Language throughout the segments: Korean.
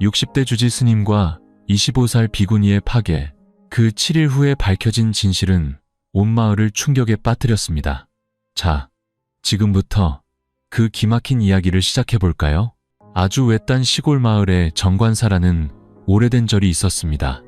60대 주지 스님과 25살 비구니의 파괴, 그 7일 후에 밝혀진 진실은 온 마을을 충격에 빠뜨렸습니다. 자, 지금부터 그 기막힌 이야기를 시작해볼까요? 아주 외딴 시골 마을에 정관사라는 오래된 절이 있었습니다.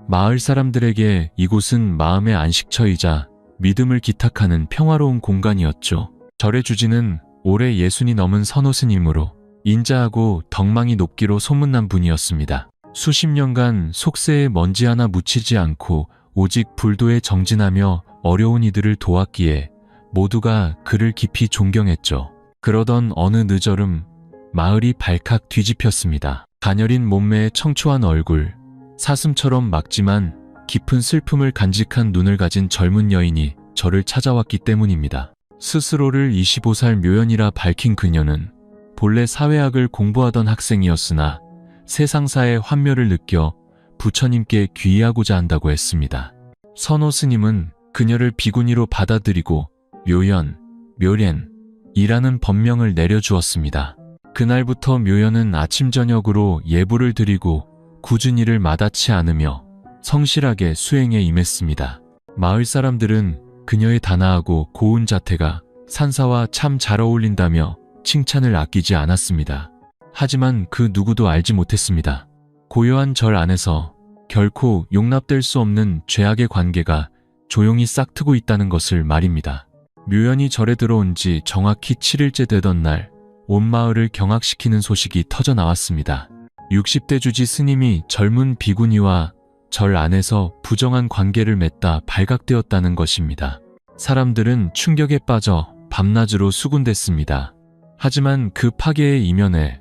마을 사람들에게 이곳은 마음의 안식처이자 믿음을 기탁하는 평화로운 공간이었죠. 절의 주지는 올해 60이 넘은 선호 스님으로 인자하고 덕망이 높기로 소문난 분이었습니다. 수십 년간 속세에 먼지 하나 묻히지 않고 오직 불도에 정진하며 어려운 이들을 도왔기에 모두가 그를 깊이 존경했죠. 그러던 어느 늦얼음 마을이 발칵 뒤집혔습니다. 가녀린 몸매의 청초한 얼굴, 사슴처럼 막지만 깊은 슬픔을 간직한 눈을 가진 젊은 여인이 저를 찾아왔기 때문입니다. 스스로를 25살 묘연이라 밝힌 그녀는 본래 사회학을 공부하던 학생이었으나 세상사의 환멸을 느껴 부처님께 귀의하고자 한다고 했습니다. 선호 스님은 그녀를 비구니로 받아들이고 묘연, 묘렌이라는 법명을 내려주었습니다. 그날부터 묘연은 아침 저녁으로 예불을 드리고 굳은 일을 마다치 않으며 성실하게 수행에 임했습니다. 마을 사람들은 그녀의 단아하고 고운 자태가 산사와 참 잘 어울린다며 칭찬을 아끼지 않았습니다. 하지만 그 누구도 알지 못했습니다. 고요한 절 안에서 결코 용납될 수 없는 죄악의 관계가 조용히 싹트고 있다는 것을 말입니다. 묘연이 절에 들어온 지 정확히 7일째 되던 날, 온 마을을 경악시키는 소식이 터져 나왔습니다. 60대 주지 스님이 젊은 비구니와 절 안에서 부정한 관계를 맺다 발각되었다는 것입니다. 사람들은 충격에 빠져 밤낮으로 수군댔습니다. 하지만 그 파괴의 이면에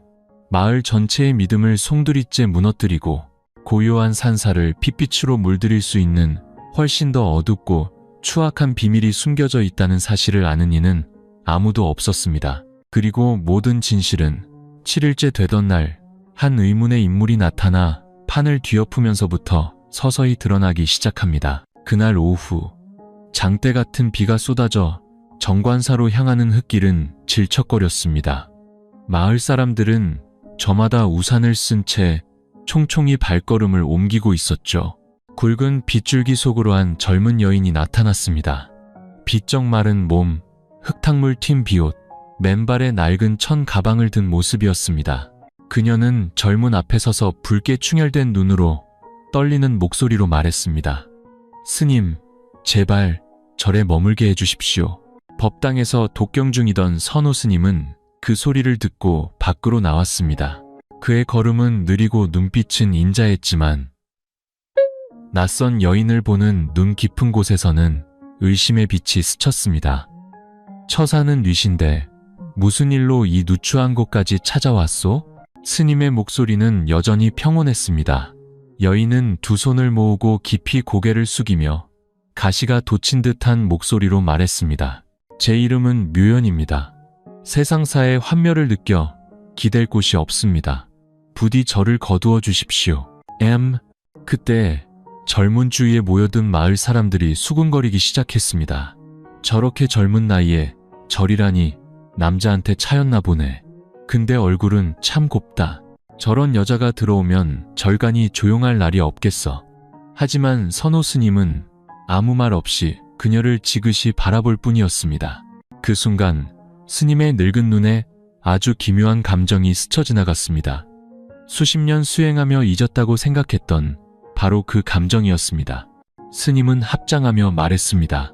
마을 전체의 믿음을 송두리째 무너뜨리고 고요한 산사를 핏빛으로 물들일 수 있는 훨씬 더 어둡고 추악한 비밀이 숨겨져 있다는 사실을 아는 이는 아무도 없었습니다. 그리고 모든 진실은 7일째 되던 날 한 의문의 인물이 나타나 판을 뒤엎으면서부터 서서히 드러나기 시작합니다. 그날 오후 장대 같은 비가 쏟아져 정관사로 향하는 흙길은 질척거렸습니다. 마을 사람들은 저마다 우산을 쓴 채 총총히 발걸음을 옮기고 있었죠. 굵은 빗줄기 속으로 한 젊은 여인이 나타났습니다. 비쩍 마른 몸, 흙탕물 튄 비옷, 맨발에 낡은 천 가방을 든 모습이었습니다. 그녀는 절문 앞에 서서 붉게 충혈된 눈으로 떨리는 목소리로 말했습니다. 스님, 제발 절에 머물게 해주십시오. 법당에서 독경 중이던 선호 스님은 그 소리를 듣고 밖으로 나왔습니다. 그의 걸음은 느리고 눈빛은 인자했지만 낯선 여인을 보는 눈 깊은 곳에서는 의심의 빛이 스쳤습니다. 처사는 뉘신데 무슨 일로 이 누추한 곳까지 찾아왔소? 스님의 목소리는 여전히 평온했습니다. 여인은 두 손을 모으고 깊이 고개를 숙이며 가시가 돋친 듯한 목소리로 말했습니다. 제 이름은 묘연입니다. 세상사의 환멸을 느껴 기댈 곳이 없습니다. 부디 저를 거두어 주십시오. 그때 젊은 주위에 모여든 마을 사람들이 수군거리기 시작했습니다. 저렇게 젊은 나이에 절이라니 남자한테 차였나 보네. 근데 얼굴은 참 곱다. 저런 여자가 들어오면 절간이 조용할 날이 없겠어. 하지만 선호 스님은 아무 말 없이 그녀를 지그시 바라볼 뿐이었습니다. 그 순간 스님의 늙은 눈에 아주 기묘한 감정이 스쳐 지나갔습니다. 수십 년 수행하며 잊었다고 생각했던 바로 그 감정이었습니다. 스님은 합장하며 말했습니다.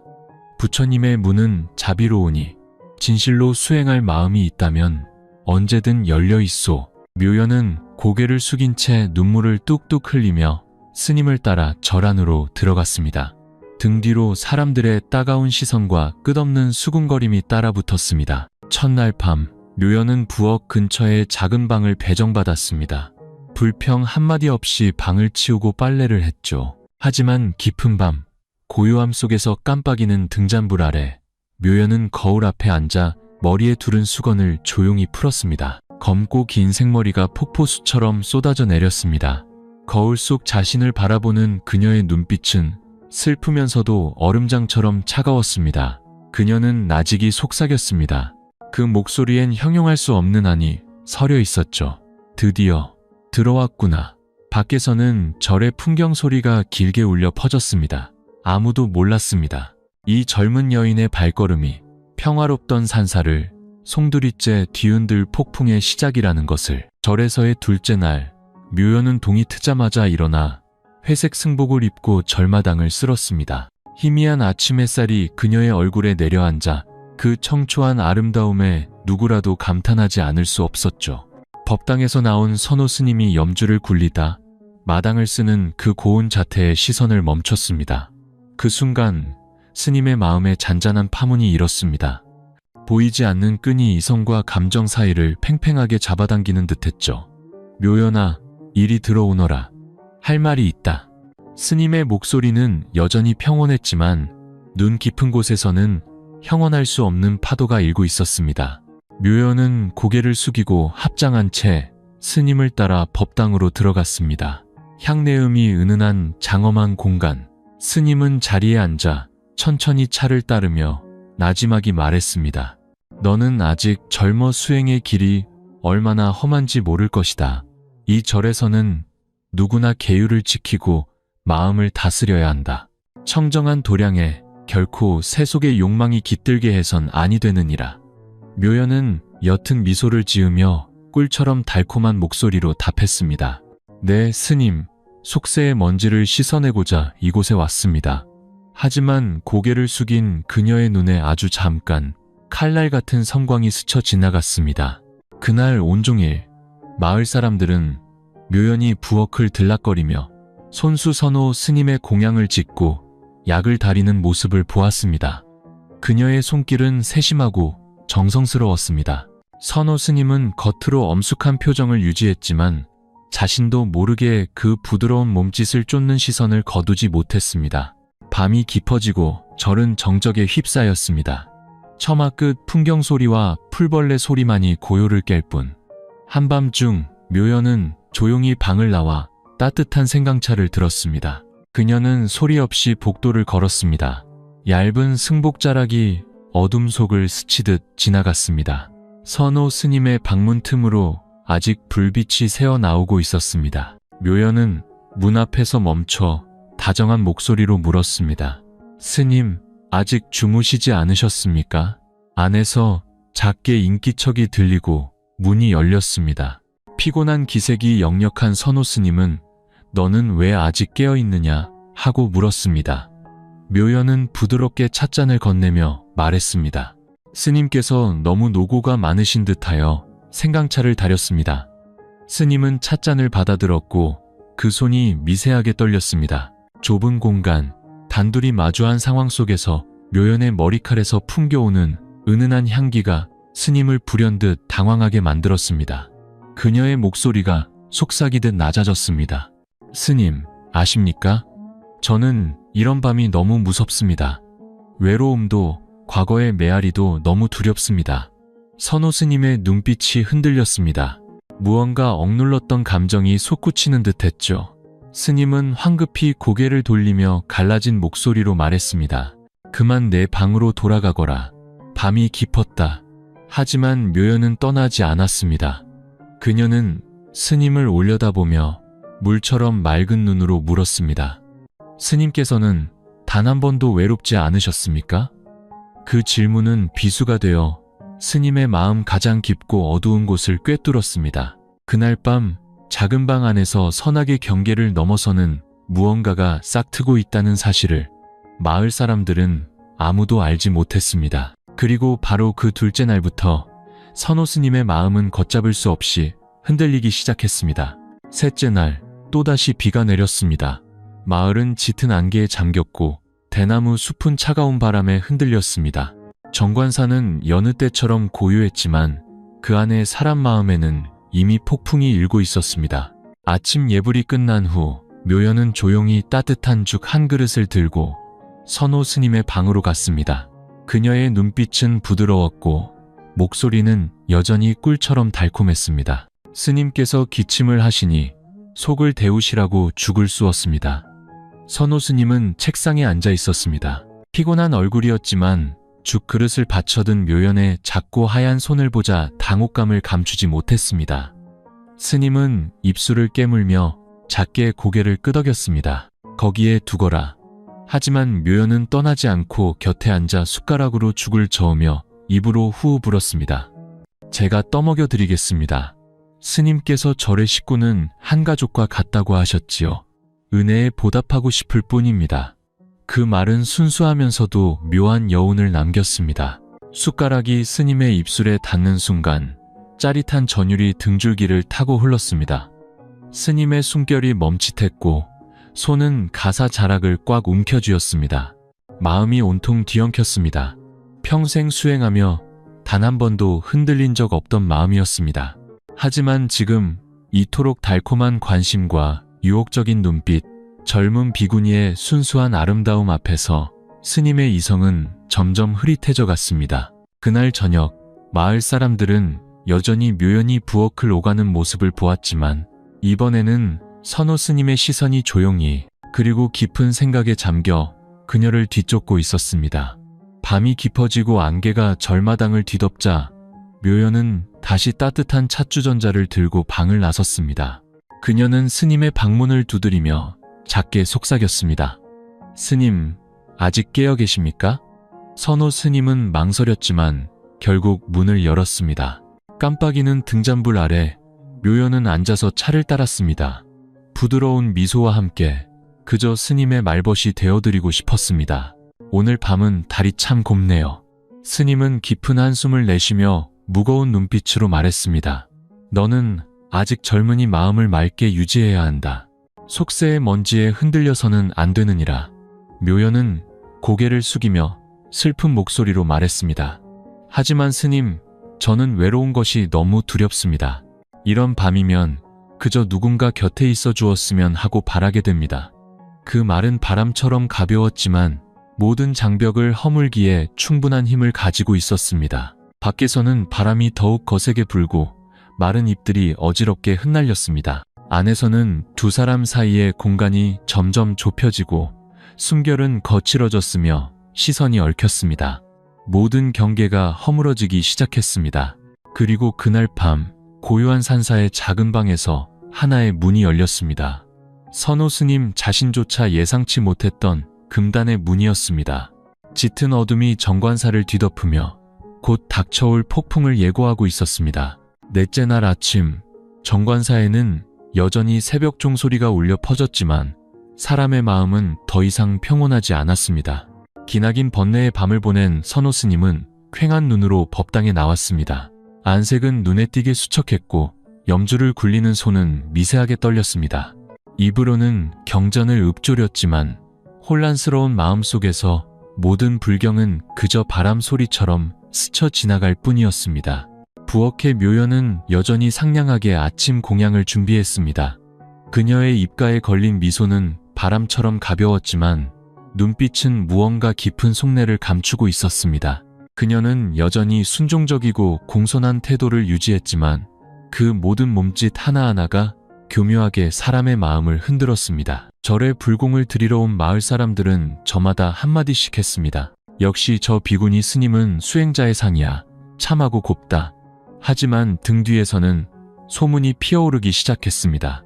부처님의 문은 자비로우니 진실로 수행할 마음이 있다면 언제든 열려 있소. 묘연은 고개를 숙인 채 눈물을 뚝뚝 흘리며 스님을 따라 절 안으로 들어갔습니다. 등 뒤로 사람들의 따가운 시선과 끝없는 수군거림이 따라붙었습니다. 첫날 밤, 묘연은 부엌 근처의 작은 방을 배정받았습니다. 불평 한마디 없이 방을 치우고 빨래를 했죠. 하지만 깊은 밤, 고요함 속에서 깜빡이는 등잔불 아래 묘연은 거울 앞에 앉아 머리에 두른 수건을 조용히 풀었습니다. 검고 긴 생머리가 폭포수처럼 쏟아져 내렸습니다. 거울 속 자신을 바라보는 그녀의 눈빛은 슬프면서도 얼음장처럼 차가웠습니다. 그녀는 나직이 속삭였습니다. 그 목소리엔 형용할 수 없는 한이 서려 있었죠. 드디어 들어왔구나. 밖에서는 절의 풍경 소리가 길게 울려 퍼졌습니다. 아무도 몰랐습니다. 이 젊은 여인의 발걸음이 평화롭던 산사를 송두리째 뒤흔들 폭풍의 시작이라는 것을. 절에서의 둘째 날, 묘연은 동이 트자마자 일어나 회색 승복을 입고 절마당을 쓸었습니다. 희미한 아침 햇살이 그녀의 얼굴에 내려앉아 그 청초한 아름다움에 누구라도 감탄하지 않을 수 없었죠. 법당에서 나온 선호 스님이 염주를 굴리다 마당을 쓰는 그 고운 자태에 시선을 멈췄습니다. 그 순간 스님의 마음에 잔잔한 파문이 일었습니다. 보이지 않는 끈이 이성과 감정 사이를 팽팽하게 잡아당기는 듯했죠. 묘연아, 이리 들어오너라. 할 말이 있다. 스님의 목소리는 여전히 평온했지만 눈 깊은 곳에서는 형언할 수 없는 파도가 일고 있었습니다. 묘연은 고개를 숙이고 합장한 채 스님을 따라 법당으로 들어갔습니다. 향내음이 은은한 장엄한 공간. 스님은 자리에 앉아 천천히 차를 따르며 나지막이 말했습니다. 너는 아직 젊어 수행의 길이 얼마나 험한지 모를 것이다. 이 절에서는 누구나 계율을 지키고 마음을 다스려야 한다. 청정한 도량에 결코 세속의 욕망이 깃들게 해선 아니 되느니라. 묘연은 옅은 미소를 지으며 꿀처럼 달콤한 목소리로 답했습니다. 네, 스님. 속세의 먼지를 씻어내고자 이곳에 왔습니다. 하지만 고개를 숙인 그녀의 눈에 아주 잠깐 칼날 같은 성광이 스쳐 지나갔습니다. 그날 온종일 마을 사람들은 묘연이 부엌을 들락거리며 손수 선호 스님의 공양을 짓고 약을 다리는 모습을 보았습니다. 그녀의 손길은 세심하고 정성스러웠습니다. 선호 스님은 겉으로 엄숙한 표정을 유지했지만 자신도 모르게 그 부드러운 몸짓을 쫓는 시선을 거두지 못했습니다. 밤이 깊어지고 절은 정적에 휩싸였습니다. 처마 끝 풍경 소리와 풀벌레 소리만이 고요를 깰 뿐. 한밤중 묘연은 조용히 방을 나와 따뜻한 생강차를 들었습니다. 그녀는 소리 없이 복도를 걸었습니다. 얇은 승복자락이 어둠 속을 스치듯 지나갔습니다. 선호 스님의 방문 틈으로 아직 불빛이 새어나오고 있었습니다. 묘연은 문 앞에서 멈춰 다정한 목소리로 물었습니다. 스님, 아직 주무시지 않으셨습니까? 안에서 작게 인기척이 들리고 문이 열렸습니다. 피곤한 기색이 역력한 선호 스님은 너는 왜 아직 깨어있느냐 하고 물었습니다. 묘연은 부드럽게 찻잔을 건네며 말했습니다. 스님께서 너무 노고가 많으신 듯하여 생강차를 다렸습니다. 스님은 찻잔을 받아들었고 그 손이 미세하게 떨렸습니다. 좁은 공간, 단둘이 마주한 상황 속에서 묘연의 머리칼에서 풍겨오는 은은한 향기가 스님을 불현듯 당황하게 만들었습니다. 그녀의 목소리가 속삭이듯 낮아졌습니다. 스님, 아십니까? 저는 이런 밤이 너무 무섭습니다. 외로움도 과거의 메아리도 너무 두렵습니다. 선호 스님의 눈빛이 흔들렸습니다. 무언가 억눌렀던 감정이 솟구치는 듯했죠. 스님은 황급히 고개를 돌리며 갈라진 목소리로 말했습니다. 그만 내 방으로 돌아가거라. 밤이 깊었다. 하지만 묘연은 떠나지 않았습니다. 그녀는 스님을 올려다보며 물처럼 맑은 눈으로 물었습니다. 스님께서는 단 한 번도 외롭지 않으셨습니까? 그 질문은 비수가 되어 스님의 마음 가장 깊고 어두운 곳을 꿰뚫었습니다. 그날 밤 작은 방 안에서 선악의 경계를 넘어서는 무언가가 싹트고 있다는 사실을 마을 사람들은 아무도 알지 못했습니다. 그리고 바로 그 둘째 날부터 선호 스님의 마음은 걷잡을 수 없이 흔들리기 시작했습니다. 셋째 날, 또다시 비가 내렸습니다. 마을은 짙은 안개에 잠겼고 대나무 숲은 차가운 바람에 흔들렸습니다. 정관사는 여느 때처럼 고요했지만 그 안에 사람 마음에는 이미 폭풍이 일고 있었습니다. 아침 예불이 끝난 후 묘연은 조용히 따뜻한 죽 한 그릇을 들고 선호 스님의 방으로 갔습니다. 그녀의 눈빛은 부드러웠고 목소리는 여전히 꿀처럼 달콤했습니다. 스님께서 기침을 하시니 속을 데우시라고 죽을 쑤었습니다. 선호 스님은 책상에 앉아 있었습니다. 피곤한 얼굴이었지만 죽 그릇을 받쳐든 묘연의 작고 하얀 손을 보자 당혹감을 감추지 못했습니다. 스님은 입술을 깨물며 작게 고개를 끄덕였습니다. 거기에 두거라. 하지만 묘연은 떠나지 않고 곁에 앉아 숟가락으로 죽을 저으며 입으로 후후 불었습니다. 제가 떠먹여 드리겠습니다. 스님께서 절의 식구는 한 가족과 같다고 하셨지요. 은혜에 보답하고 싶을 뿐입니다. 그 말은 순수하면서도 묘한 여운을 남겼습니다. 숟가락이 스님의 입술에 닿는 순간 짜릿한 전율이 등줄기를 타고 흘렀습니다. 스님의 숨결이 멈칫했고 손은 가사 자락을 꽉 움켜쥐었습니다. 마음이 온통 뒤엉켰습니다. 평생 수행하며 단 한 번도 흔들린 적 없던 마음이었습니다. 하지만 지금 이토록 달콤한 관심과 유혹적인 눈빛, 젊은 비구니의 순수한 아름다움 앞에서 스님의 이성은 점점 흐릿해져 갔습니다. 그날 저녁, 마을 사람들은 여전히 묘연히 부엌을 오가는 모습을 보았지만 이번에는 선호 스님의 시선이 조용히 그리고 깊은 생각에 잠겨 그녀를 뒤쫓고 있었습니다. 밤이 깊어지고 안개가 절마당을 뒤덮자 묘연은 다시 따뜻한 찻주전자를 들고 방을 나섰습니다. 그녀는 스님의 방문을 두드리며 작게 속삭였습니다. 스님, 아직 깨어 계십니까? 선호 스님은 망설였지만 결국 문을 열었습니다. 깜빡이는 등잔불 아래 묘연은 앉아서 차를 따랐습니다. 부드러운 미소와 함께 그저 스님의 말벗이 되어드리고 싶었습니다. 오늘 밤은 달이 참 곱네요. 스님은 깊은 한숨을 내쉬며 무거운 눈빛으로 말했습니다. 너는 아직 젊으니 마음을 맑게 유지해야 한다. 속세의 먼지에 흔들려서는 안 되느니라. 묘연은 고개를 숙이며 슬픈 목소리로 말했습니다. 하지만 스님, 저는 외로운 것이 너무 두렵습니다. 이런 밤이면 그저 누군가 곁에 있어 주었으면 하고 바라게 됩니다. 그 말은 바람처럼 가벼웠지만 모든 장벽을 허물기에 충분한 힘을 가지고 있었습니다. 밖에서는 바람이 더욱 거세게 불고 마른 잎들이 어지럽게 흩날렸습니다. 안에서는 두 사람 사이의 공간이 점점 좁혀지고 숨결은 거칠어졌으며 시선이 얽혔습니다. 모든 경계가 허물어지기 시작했습니다. 그리고 그날 밤 고요한 산사의 작은 방에서 하나의 문이 열렸습니다. 선호 스님 자신조차 예상치 못했던 금단의 문이었습니다. 짙은 어둠이 정관사를 뒤덮으며 곧 닥쳐올 폭풍을 예고하고 있었습니다. 넷째 날 아침, 정관사에는 여전히 새벽 종소리가 울려 퍼졌지만 사람의 마음은 더 이상 평온하지 않았습니다. 기나긴 번뇌의 밤을 보낸 선호 스님은 퀭한 눈으로 법당에 나왔습니다. 안색은 눈에 띄게 수척했고 염주를 굴리는 손은 미세하게 떨렸습니다. 입으로는 경전을 읊조렸지만 혼란스러운 마음속에서 모든 불경은 그저 바람 소리처럼 스쳐 지나갈 뿐이었습니다. 부엌의 묘연은 여전히 상냥하게 아침 공양을 준비했습니다. 그녀의 입가에 걸린 미소는 바람처럼 가벼웠지만 눈빛은 무언가 깊은 속내를 감추고 있었습니다. 그녀는 여전히 순종적이고 공손한 태도를 유지했지만 그 모든 몸짓 하나하나가 교묘하게 사람의 마음을 흔들었습니다. 절에 불공을 드리러 온 마을 사람들은 저마다 한마디씩 했습니다. 역시 저 비구니 스님은 수행자의 상이야. 참하고 곱다. 하지만 등 뒤에서는 소문이 피어오르기 시작했습니다.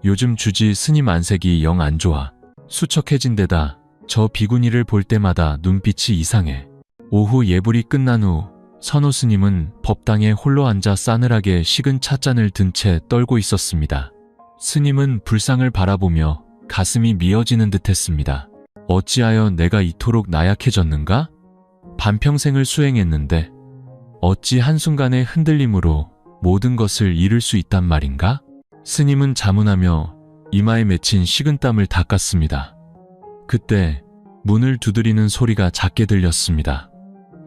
요즘 주지 스님 안색이 영 안 좋아. 수척해진 데다 저 비구니를 볼 때마다 눈빛이 이상해. 오후 예불이 끝난 후 선호 스님은 법당에 홀로 앉아 싸늘하게 식은 찻잔을 든 채 떨고 있었습니다. 스님은 불상을 바라보며 가슴이 미어지는 듯했습니다. 어찌하여 내가 이토록 나약해졌는가? 반평생을 수행했는데 어찌 한순간의 흔들림으로 모든 것을 잃을 수 있단 말인가? 스님은 자문하며 이마에 맺힌 식은땀을 닦았습니다. 그때 문을 두드리는 소리가 작게 들렸습니다.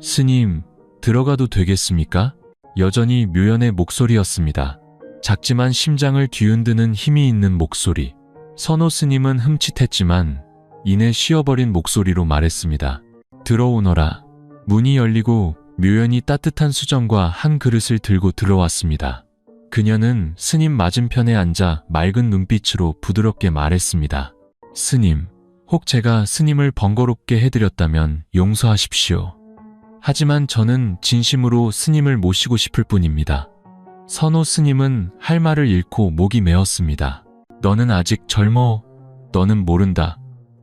스님, 들어가도 되겠습니까? 여전히 묘연의 목소리였습니다. 작지만 심장을 뒤흔드는 힘이 있는 목소리. 선호 스님은 흠칫했지만 이내 쉬어버린 목소리로 말했습니다. 들어오너라. 문이 열리고 묘연이 따뜻한 수정과 한 그릇을 들고 들어왔습니다. 그녀는 스님 맞은편에 앉아 맑은 눈빛으로 부드럽게 말했습니다. 스님, 혹 제가 스님을 번거롭게 해드렸다면 용서하십시오. 하지만 저는 진심으로 스님을 모시고 싶을 뿐입니다. 선호 스님은 할 말을 잃고 목이 메었습니다. 너는 아직 젊어. 너는 모른다.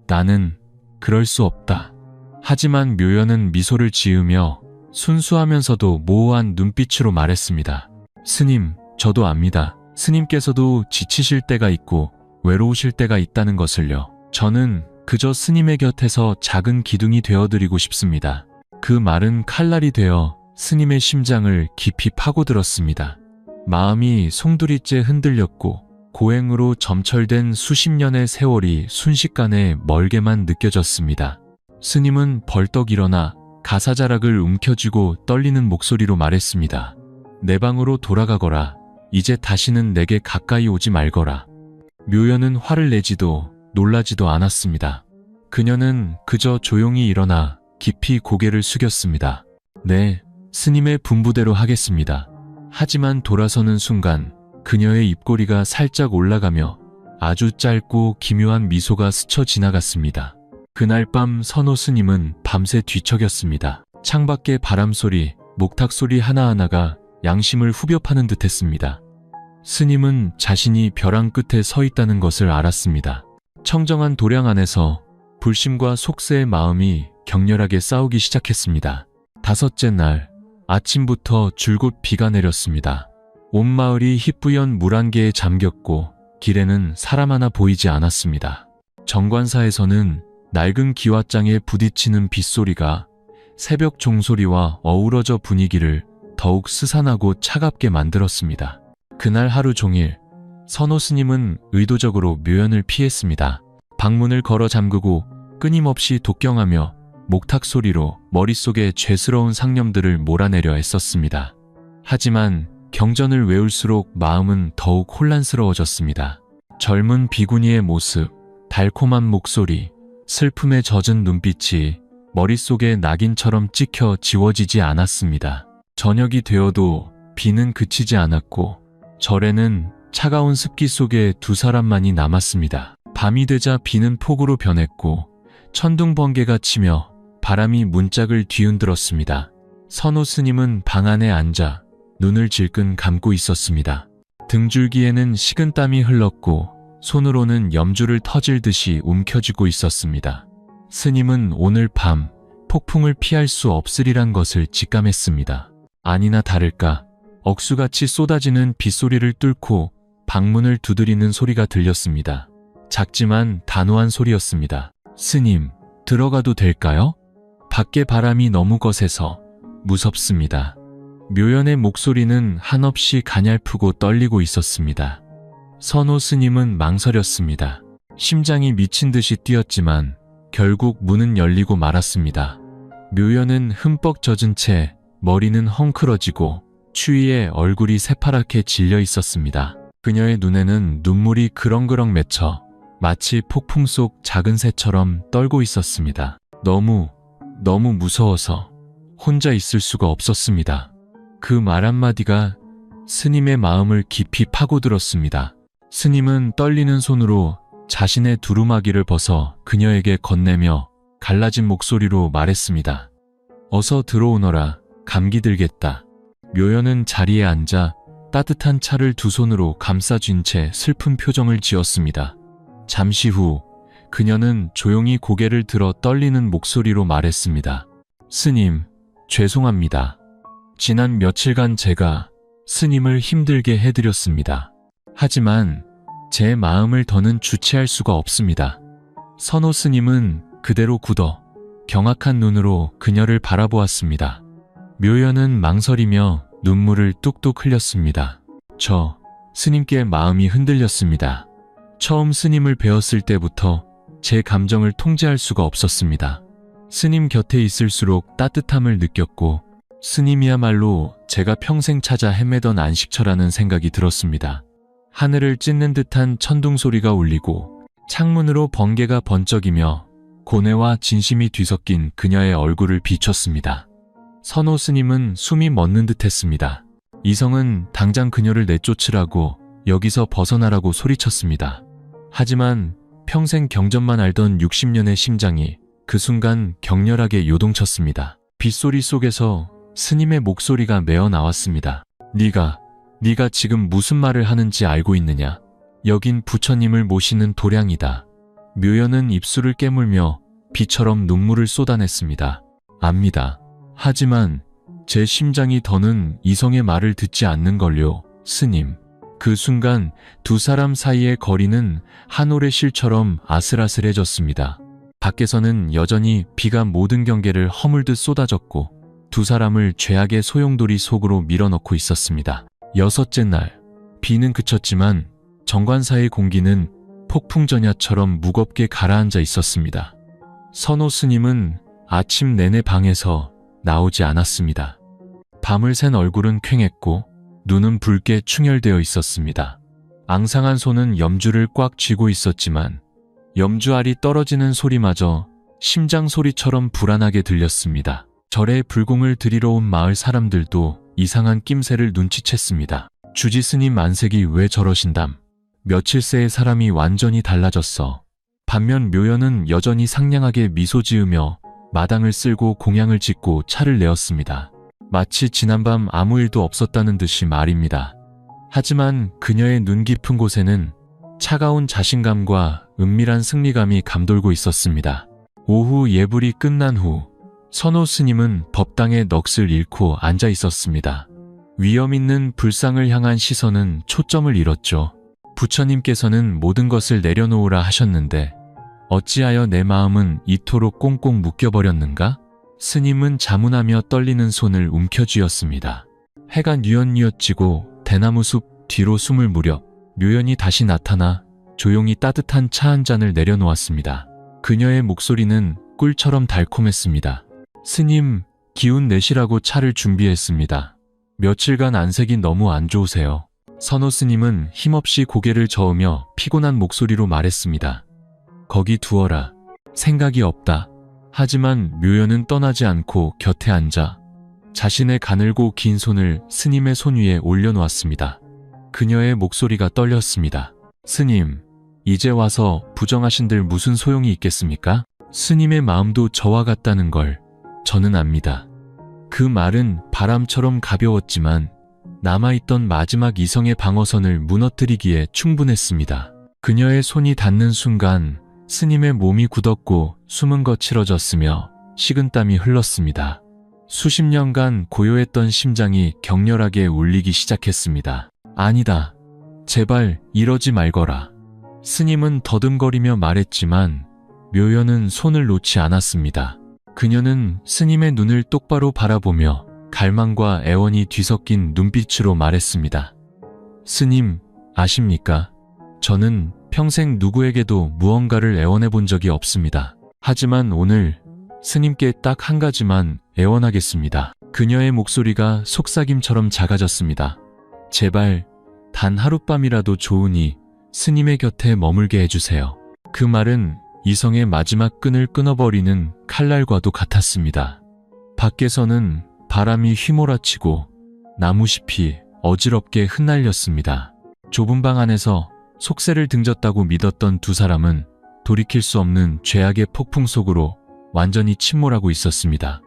나는 그럴 수 없다. 하지만 묘연은 미소를 지으며 순수하면서도 모호한 눈빛으로 말했습니다. 스님, 저도 압니다. 스님께서도 지치실 때가 있고 외로우실 때가 있다는 것을요. 저는 그저 스님의 곁에서 작은 기둥이 되어드리고 싶습니다. 그 말은 칼날이 되어 스님의 심장을 깊이 파고들었습니다. 마음이 송두리째 흔들렸고 고행으로 점철된 수십 년의 세월이 순식간에 멀게만 느껴졌습니다. 스님은 벌떡 일어나 가사자락을 움켜쥐고 떨리는 목소리로 말했습니다. 내 방으로 돌아가거라. 이제 다시는 내게 가까이 오지 말거라. 묘연은 화를 내지도 놀라지도 않았습니다. 그녀는 그저 조용히 일어나 깊이 고개를 숙였습니다. 네, 스님의 분부대로 하겠습니다. 하지만 돌아서는 순간 그녀의 입꼬리가 살짝 올라가며 아주 짧고 기묘한 미소가 스쳐 지나갔습니다. 그날 밤 선호 스님은 밤새 뒤척였습니다. 창밖의 바람소리, 목탁소리 하나하나가 양심을 후벼 파는 듯했습니다. 스님은 자신이 벼랑 끝에 서 있다는 것을 알았습니다. 청정한 도량 안에서 불심과 속세의 마음이 격렬하게 싸우기 시작했습니다. 다섯째 날 아침부터 줄곧 비가 내렸습니다. 온 마을이 희뿌연 물 안개에 잠겼고 길에는 사람 하나 보이지 않았습니다. 정관사에서는 낡은 기와장에 부딪히는 빗소리가 새벽 종소리와 어우러져 분위기를 더욱 스산하고 차갑게 만들었습니다. 그날 하루 종일 선호 스님은 의도적으로 묘연을 피했습니다. 방문을 걸어 잠그고 끊임없이 독경하며 목탁 소리로 머릿속에 죄스러운 상념들을 몰아내려 애썼습니다. 하지만 경전을 외울수록 마음은 더욱 혼란스러워졌습니다. 젊은 비구니의 모습, 달콤한 목소리, 슬픔에 젖은 눈빛이 머릿속에 낙인처럼 찍혀 지워지지 않았습니다. 저녁이 되어도 비는 그치지 않았고 절에는 차가운 습기 속에 두 사람만이 남았습니다. 밤이 되자 비는 폭우로 변했고 천둥 번개가 치며 바람이 문짝을 뒤흔들었습니다. 선호 스님은 방 안에 앉아 눈을 질끈 감고 있었습니다. 등줄기에는 식은땀이 흘렀고 손으로는 염주를 터질 듯이 움켜쥐고 있었습니다. 스님은 오늘 밤 폭풍을 피할 수 없으리란 것을 직감했습니다. 아니나 다를까 억수같이 쏟아지는 빗소리를 뚫고 방문을 두드리는 소리가 들렸습니다. 작지만 단호한 소리였습니다. 스님, 들어가도 될까요? 밖에 바람이 너무 거세서 무섭습니다. 묘연의 목소리는 한없이 가냘프고 떨리고 있었습니다. 선호 스님은 망설였습니다. 심장이 미친 듯이 뛰었지만 결국 문은 열리고 말았습니다. 묘연은 흠뻑 젖은 채 머리는 헝클어지고 추위에 얼굴이 새파랗게 질려 있었습니다. 그녀의 눈에는 눈물이 그렁그렁 맺혀 마치 폭풍 속 작은 새처럼 떨고 있었습니다. 너무 무서워서 혼자 있을 수가 없었습니다. 그 말 한마디가 스님의 마음을 깊이 파고들었습니다. 스님은 떨리는 손으로 자신의 두루마기를 벗어 그녀에게 건네며 갈라진 목소리로 말했습니다. 어서 들어오너라. 감기 들겠다. 묘연은 자리에 앉아 따뜻한 차를 두 손으로 감싸쥔 채 슬픈 표정을 지었습니다. 잠시 후 그녀는 조용히 고개를 들어 떨리는 목소리로 말했습니다. 스님, 죄송합니다. 지난 며칠간 제가 스님을 힘들게 해드렸습니다. 하지만 제 마음을 더는 주체할 수가 없습니다. 선호 스님은 그대로 굳어 경악한 눈으로 그녀를 바라보았습니다. 묘연은 망설이며 눈물을 뚝뚝 흘렸습니다. 저 스님께 마음이 흔들렸습니다. 처음 스님을 배웠을 때부터 제 감정을 통제할 수가 없었습니다. 스님 곁에 있을수록 따뜻함을 느꼈고 스님이야말로 제가 평생 찾아 헤매던 안식처라는 생각이 들었습니다. 하늘을 찢는 듯한 천둥 소리가 울리고 창문으로 번개가 번쩍이며 고뇌와 진심이 뒤섞인 그녀의 얼굴을 비췄습니다. 선호 스님은 숨이 멎는 듯했습니다. 이성은 당장 그녀를 내쫓으라고 여기서 벗어나라고 소리쳤습니다. 하지만 평생 경전만 알던 60년의 심장이 그 순간 격렬하게 요동쳤습니다. 빗소리 속에서 스님의 목소리가 메어 나왔습니다. 네가 네가 지금 무슨 말을 하는지 알고 있느냐? 여긴 부처님을 모시는 도량이다. 묘연은 입술을 깨물며 비처럼 눈물을 쏟아냈습니다. 압니다. 하지만 제 심장이 더는 이성의 말을 듣지 않는걸요, 스님. 그 순간 두 사람 사이의 거리는 한 올의 실처럼 아슬아슬해졌습니다. 밖에서는 여전히 비가 모든 경계를 허물듯 쏟아졌고 두 사람을 죄악의 소용돌이 속으로 밀어넣고 있었습니다. 여섯째 날, 비는 그쳤지만 정관사의 공기는 폭풍전야처럼 무겁게 가라앉아 있었습니다. 선호 스님은 아침 내내 방에서 나오지 않았습니다. 밤을 샌 얼굴은 퀭했고 눈은 붉게 충혈되어 있었습니다. 앙상한 손은 염주를 꽉 쥐고 있었지만 염주알이 떨어지는 소리마저 심장 소리처럼 불안하게 들렸습니다. 절에 불공을 드리러 온 마을 사람들도 이상한 낌새를 눈치챘습니다. 주지 스님 안색이 왜 저러신담? 며칠 새에 사람이 완전히 달라졌어. 반면 묘연은 여전히 상냥하게 미소 지으며 마당을 쓸고 공양을 짓고 차를 내었습니다. 마치 지난밤 아무 일도 없었다는 듯이 말입니다. 하지만 그녀의 눈 깊은 곳에는 차가운 자신감과 은밀한 승리감이 감돌고 있었습니다. 오후 예불이 끝난 후 선호 스님은 법당에 넋을 잃고 앉아 있었습니다. 위험 있는 불상을 향한 시선은 초점을 잃었죠. 부처님께서는 모든 것을 내려놓으라 하셨는데 어찌하여 내 마음은 이토록 꽁꽁 묶여버렸는가? 스님은 자문하며 떨리는 손을 움켜쥐었습니다. 해가 뉘엿뉘엿 지고 대나무 숲 뒤로 숨을 무렵 묘연이 다시 나타나 조용히 따뜻한 차 한 잔을 내려놓았습니다. 그녀의 목소리는 꿀처럼 달콤했습니다. 스님, 기운 내시라고 차를 준비했습니다. 며칠간 안색이 너무 안 좋으세요. 선호 스님은 힘없이 고개를 저으며 피곤한 목소리로 말했습니다. 거기 두어라. 생각이 없다. 하지만 묘연은 떠나지 않고 곁에 앉아 자신의 가늘고 긴 손을 스님의 손 위에 올려놓았습니다. 그녀의 목소리가 떨렸습니다. 스님, 이제 와서 부정하신들 무슨 소용이 있겠습니까? 스님의 마음도 저와 같다는 걸 저는 압니다. 그 말은 바람처럼 가벼웠지만 남아있던 마지막 이성의 방어선을 무너뜨리기에 충분했습니다. 그녀의 손이 닿는 순간 스님의 몸이 굳었고 숨은 거칠어졌으며 식은땀이 흘렀습니다. 수십 년간 고요했던 심장이 격렬하게 울리기 시작했습니다. 아니다. 제발 이러지 말거라. 스님은 더듬거리며 말했지만 묘연은 손을 놓지 않았습니다. 그녀는 스님의 눈을 똑바로 바라보며 갈망과 애원이 뒤섞인 눈빛으로 말했습니다. 스님, 아십니까? 저는 평생 누구에게도 무언가를 애원해 본 적이 없습니다. 하지만 오늘 스님께 딱 한 가지만 애원하겠습니다. 그녀의 목소리가 속삭임처럼 작아졌습니다. 제발 단 하룻밤이라도 좋으니 스님의 곁에 머물게 해주세요. 그 말은 이성의 마지막 끈을 끊어버리는 칼날과도 같았습니다. 밖에서는 바람이 휘몰아치고 나무잎이 어지럽게 흩날렸습니다. 좁은 방 안에서 속세를 등졌다고 믿었던 두 사람은 돌이킬 수 없는 죄악의 폭풍 속으로 완전히 침몰하고 있었습니다.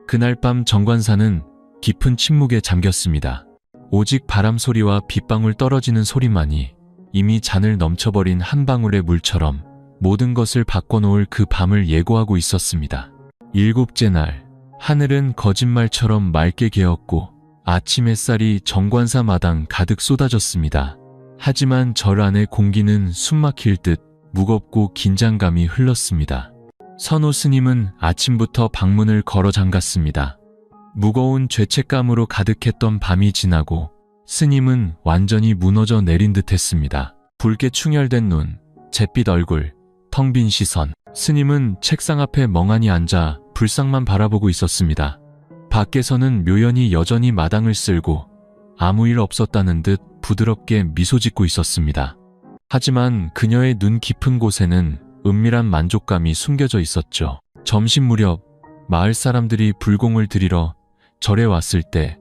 그날 밤 정관사는 깊은 침묵에 잠겼습니다. 오직 바람 소리와 빗방울 떨어지는 소리만이 이미 잔을 넘쳐버린 한 방울의 물처럼 모든 것을 바꿔놓을 그 밤을 예고하고 있었습니다. 일곱째 날, 하늘은 거짓말처럼 맑게 개었고 아침 햇살이 정관사 마당 가득 쏟아졌습니다. 하지만 절 안의 공기는 숨막힐 듯 무겁고 긴장감이 흘렀습니다. 선호 스님은 아침부터 방문을 걸어 잠갔습니다. 무거운 죄책감으로 가득했던 밤이 지나고 스님은 완전히 무너져 내린 듯 했습니다. 붉게 충혈된 눈, 잿빛 얼굴, 텅 빈 시선. 스님은 책상 앞에 멍하니 앉아 불상만 바라보고 있었습니다. 밖에서는 묘연이 여전히 마당을 쓸고 아무 일 없었다는 듯 부드럽게 미소 짓고 있었습니다. 하지만 그녀의 눈 깊은 곳에는 은밀한 만족감이 숨겨져 있었죠. 점심 무렵 마을 사람들이 불공을 드리러 절에 왔을 때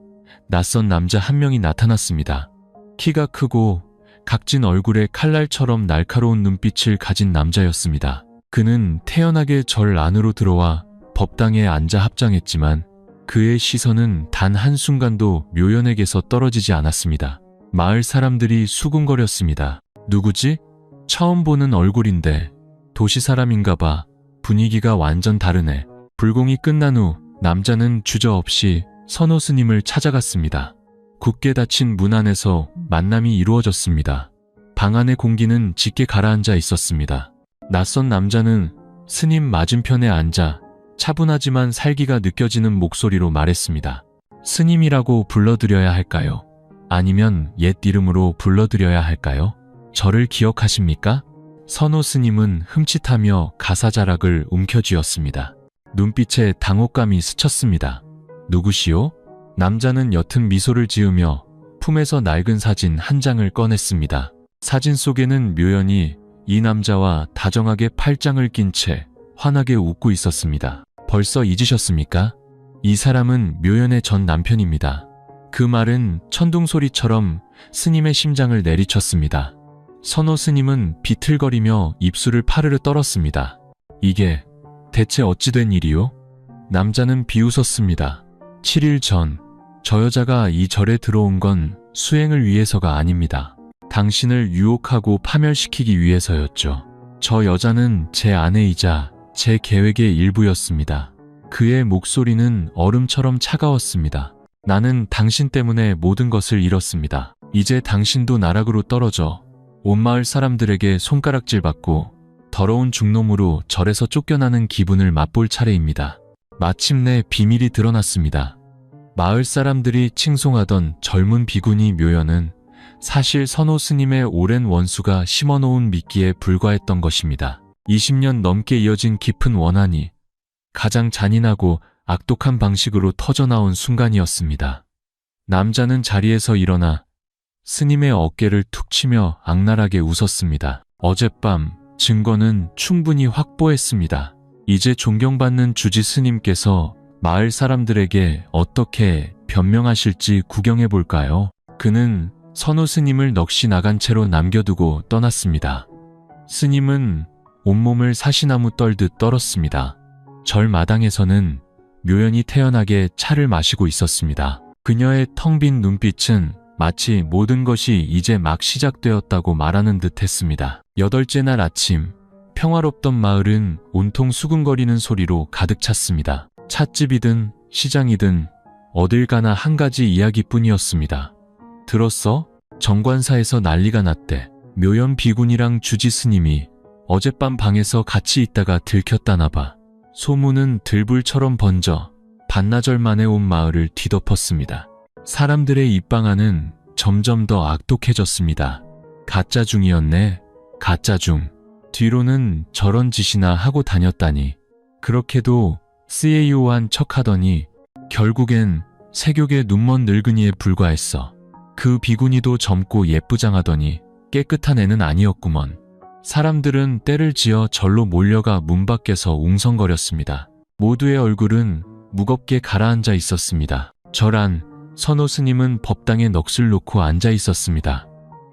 낯선 남자 한 명이 나타났습니다. 키가 크고 각진 얼굴에 칼날처럼 날카로운 눈빛을 가진 남자였습니다. 그는 태연하게 절 안으로 들어와 법당에 앉아 합장했지만 그의 시선은 단 한순간도 묘연에게서 떨어지지 않았습니다. 마을 사람들이 수군거렸습니다. 누구지? 처음 보는 얼굴인데 도시 사람인가 봐. 분위기가 완전 다르네. 불공이 끝난 후 남자는 주저없이 선호 스님을 찾아갔습니다. 굳게 닫힌 문 안에서 만남이 이루어졌습니다. 방 안의 공기는 짙게 가라앉아 있었습니다. 낯선 남자는 스님 맞은편에 앉아 차분하지만 살기가 느껴지는 목소리로 말했습니다. 스님이라고 불러드려야 할까요? 아니면 옛 이름으로 불러드려야 할까요? 저를 기억하십니까? 선호 스님은 흠칫하며 가사자락을 움켜쥐었습니다. 눈빛에 당혹감이 스쳤습니다. 누구시오? 남자는 옅은 미소를 지으며 품에서 낡은 사진 한 장을 꺼냈습니다. 사진 속에는 묘연이 이 남자와 다정하게 팔짱을 낀 채 환하게 웃고 있었습니다. 벌써 잊으셨습니까? 이 사람은 묘연의 전 남편입니다. 그 말은 천둥소리처럼 스님의 심장을 내리쳤습니다. 선호 스님은 비틀거리며 입술을 파르르 떨었습니다. 이게 대체 어찌 된 일이요? 남자는 비웃었습니다. 7일 전, 저 여자가 이 절에 들어온 건 수행을 위해서가 아닙니다. 당신을 유혹하고 파멸시키기 위해서였죠. 저 여자는 제 아내이자 제 계획의 일부였습니다. 그의 목소리는 얼음처럼 차가웠습니다. 나는 당신 때문에 모든 것을 잃었습니다. 이제 당신도 나락으로 떨어져 온 마을 사람들에게 손가락질 받고 더러운 중놈으로 절에서 쫓겨나는 기분을 맛볼 차례입니다. 마침내 비밀이 드러났습니다. 마을 사람들이 칭송하던 젊은 비구니 묘연은 사실 선호 스님의 오랜 원수가 심어놓은 미끼에 불과했던 것입니다. 20년 넘게 이어진 깊은 원한이 가장 잔인하고 악독한 방식으로 터져나온 순간이었습니다. 남자는 자리에서 일어나 스님의 어깨를 툭 치며 악랄하게 웃었습니다. 어젯밤 증거는 충분히 확보했습니다. 이제 존경받는 주지 스님께서 마을 사람들에게 어떻게 변명하실지 구경해 볼까요? 그는 선호 스님을 넋이 나간 채로 남겨두고 떠났습니다. 스님은 온몸을 사시나무 떨듯 떨었습니다. 절 마당에서는 묘연이 태연하게 차를 마시고 있었습니다. 그녀의 텅 빈 눈빛은 마치 모든 것이 이제 막 시작되었다고 말하는 듯 했습니다. 8째 날 아침, 평화롭던 마을은 온통 수근거리는 소리로 가득 찼습니다. 찻집이든 시장이든 어딜 가나 한 가지 이야기뿐이었습니다. 들었어? 정관사에서 난리가 났대. 묘연 비군이랑 주지 스님이 어젯밤 방에서 같이 있다가 들켰다나 봐. 소문은 들불처럼 번져 반나절 만에 온 마을을 뒤덮었습니다. 사람들의 입방아는 점점 더 악독해졌습니다. 가짜 중이었네. 가짜 중. 뒤로는 저런 짓이나 하고 다녔다니. 그렇게도 CAO한 척하더니 결국엔 세욕의 눈먼 늙은이에 불과했어. 그 비구니도 젊고 예쁘장하더니 깨끗한 애는 아니었구먼. 사람들은 떼를 지어 절로 몰려가 문 밖에서 웅성거렸습니다. 모두의 얼굴은 무겁게 가라앉아 있었습니다. 절 안 선호 스님은 법당에 넋을 놓고 앉아 있었습니다.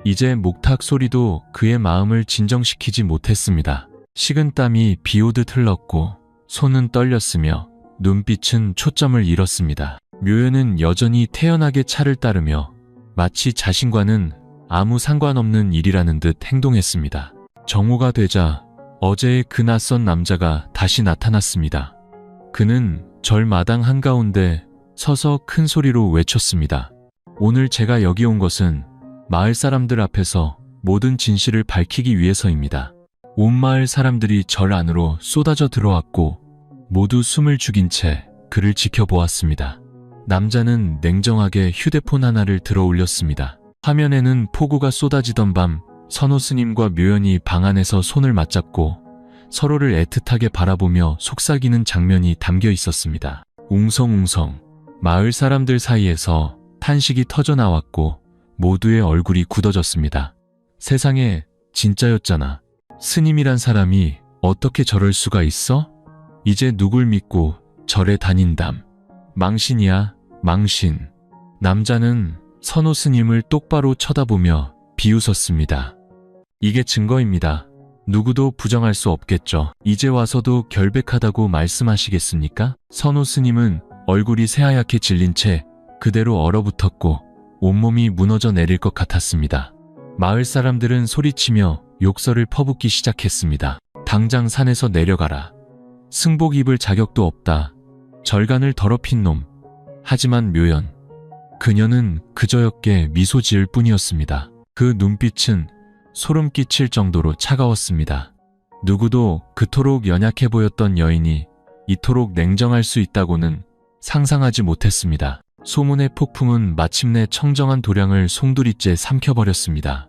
이제 목탁 소리도 그의 마음을 진정시키지 못했습니다. 식은땀이 비오듯 흘렀고 손은 떨렸으며 눈빛은 초점을 잃었습니다. 묘연은 여전히 태연하게 차를 따르며 마치 자신과는 아무 상관없는 일이라는 듯 행동했습니다. 정오가 되자 어제의 그 낯선 남자가 다시 나타났습니다. 그는 절 마당 한가운데 서서 큰 소리로 외쳤습니다. 오늘 제가 여기 온 것은 마을 사람들 앞에서 모든 진실을 밝히기 위해서입니다. 온 마을 사람들이 절 안으로 쏟아져 들어왔고 모두 숨을 죽인 채 그를 지켜보았습니다. 남자는 냉정하게 휴대폰 하나를 들어 올렸습니다. 화면에는 폭우가 쏟아지던 밤 선호 스님과 묘연이 방 안에서 손을 맞잡고 서로를 애틋하게 바라보며 속삭이는 장면이 담겨 있었습니다. 웅성웅성 마을 사람들 사이에서 탄식이 터져나왔고 모두의 얼굴이 굳어졌습니다. 세상에 진짜였잖아. 스님이란 사람이 어떻게 저럴 수가 있어? 이제 누굴 믿고 절에 다닌담. 망신이야, 망신. 남자는 선호 스님을 똑바로 쳐다보며 비웃었습니다. 이게 증거입니다. 누구도 부정할 수 없겠죠. 이제 와서도 결백하다고 말씀하시겠습니까? 선호 스님은 얼굴이 새하얗게 질린 채 그대로 얼어붙었고 온몸이 무너져 내릴 것 같았습니다. 마을 사람들은 소리치며 욕설을 퍼붓기 시작했습니다. 당장 산에서 내려가라. 승복 입을 자격도 없다. 절간을 더럽힌 놈. 하지만 묘연. 그녀는 그저였게 미소 지을 뿐이었습니다. 그 눈빛은 소름 끼칠 정도로 차가웠습니다. 누구도 그토록 연약해 보였던 여인이 이토록 냉정할 수 있다고는 상상하지 못했습니다. 소문의 폭풍은 마침내 청정한 도량을 송두리째 삼켜버렸습니다.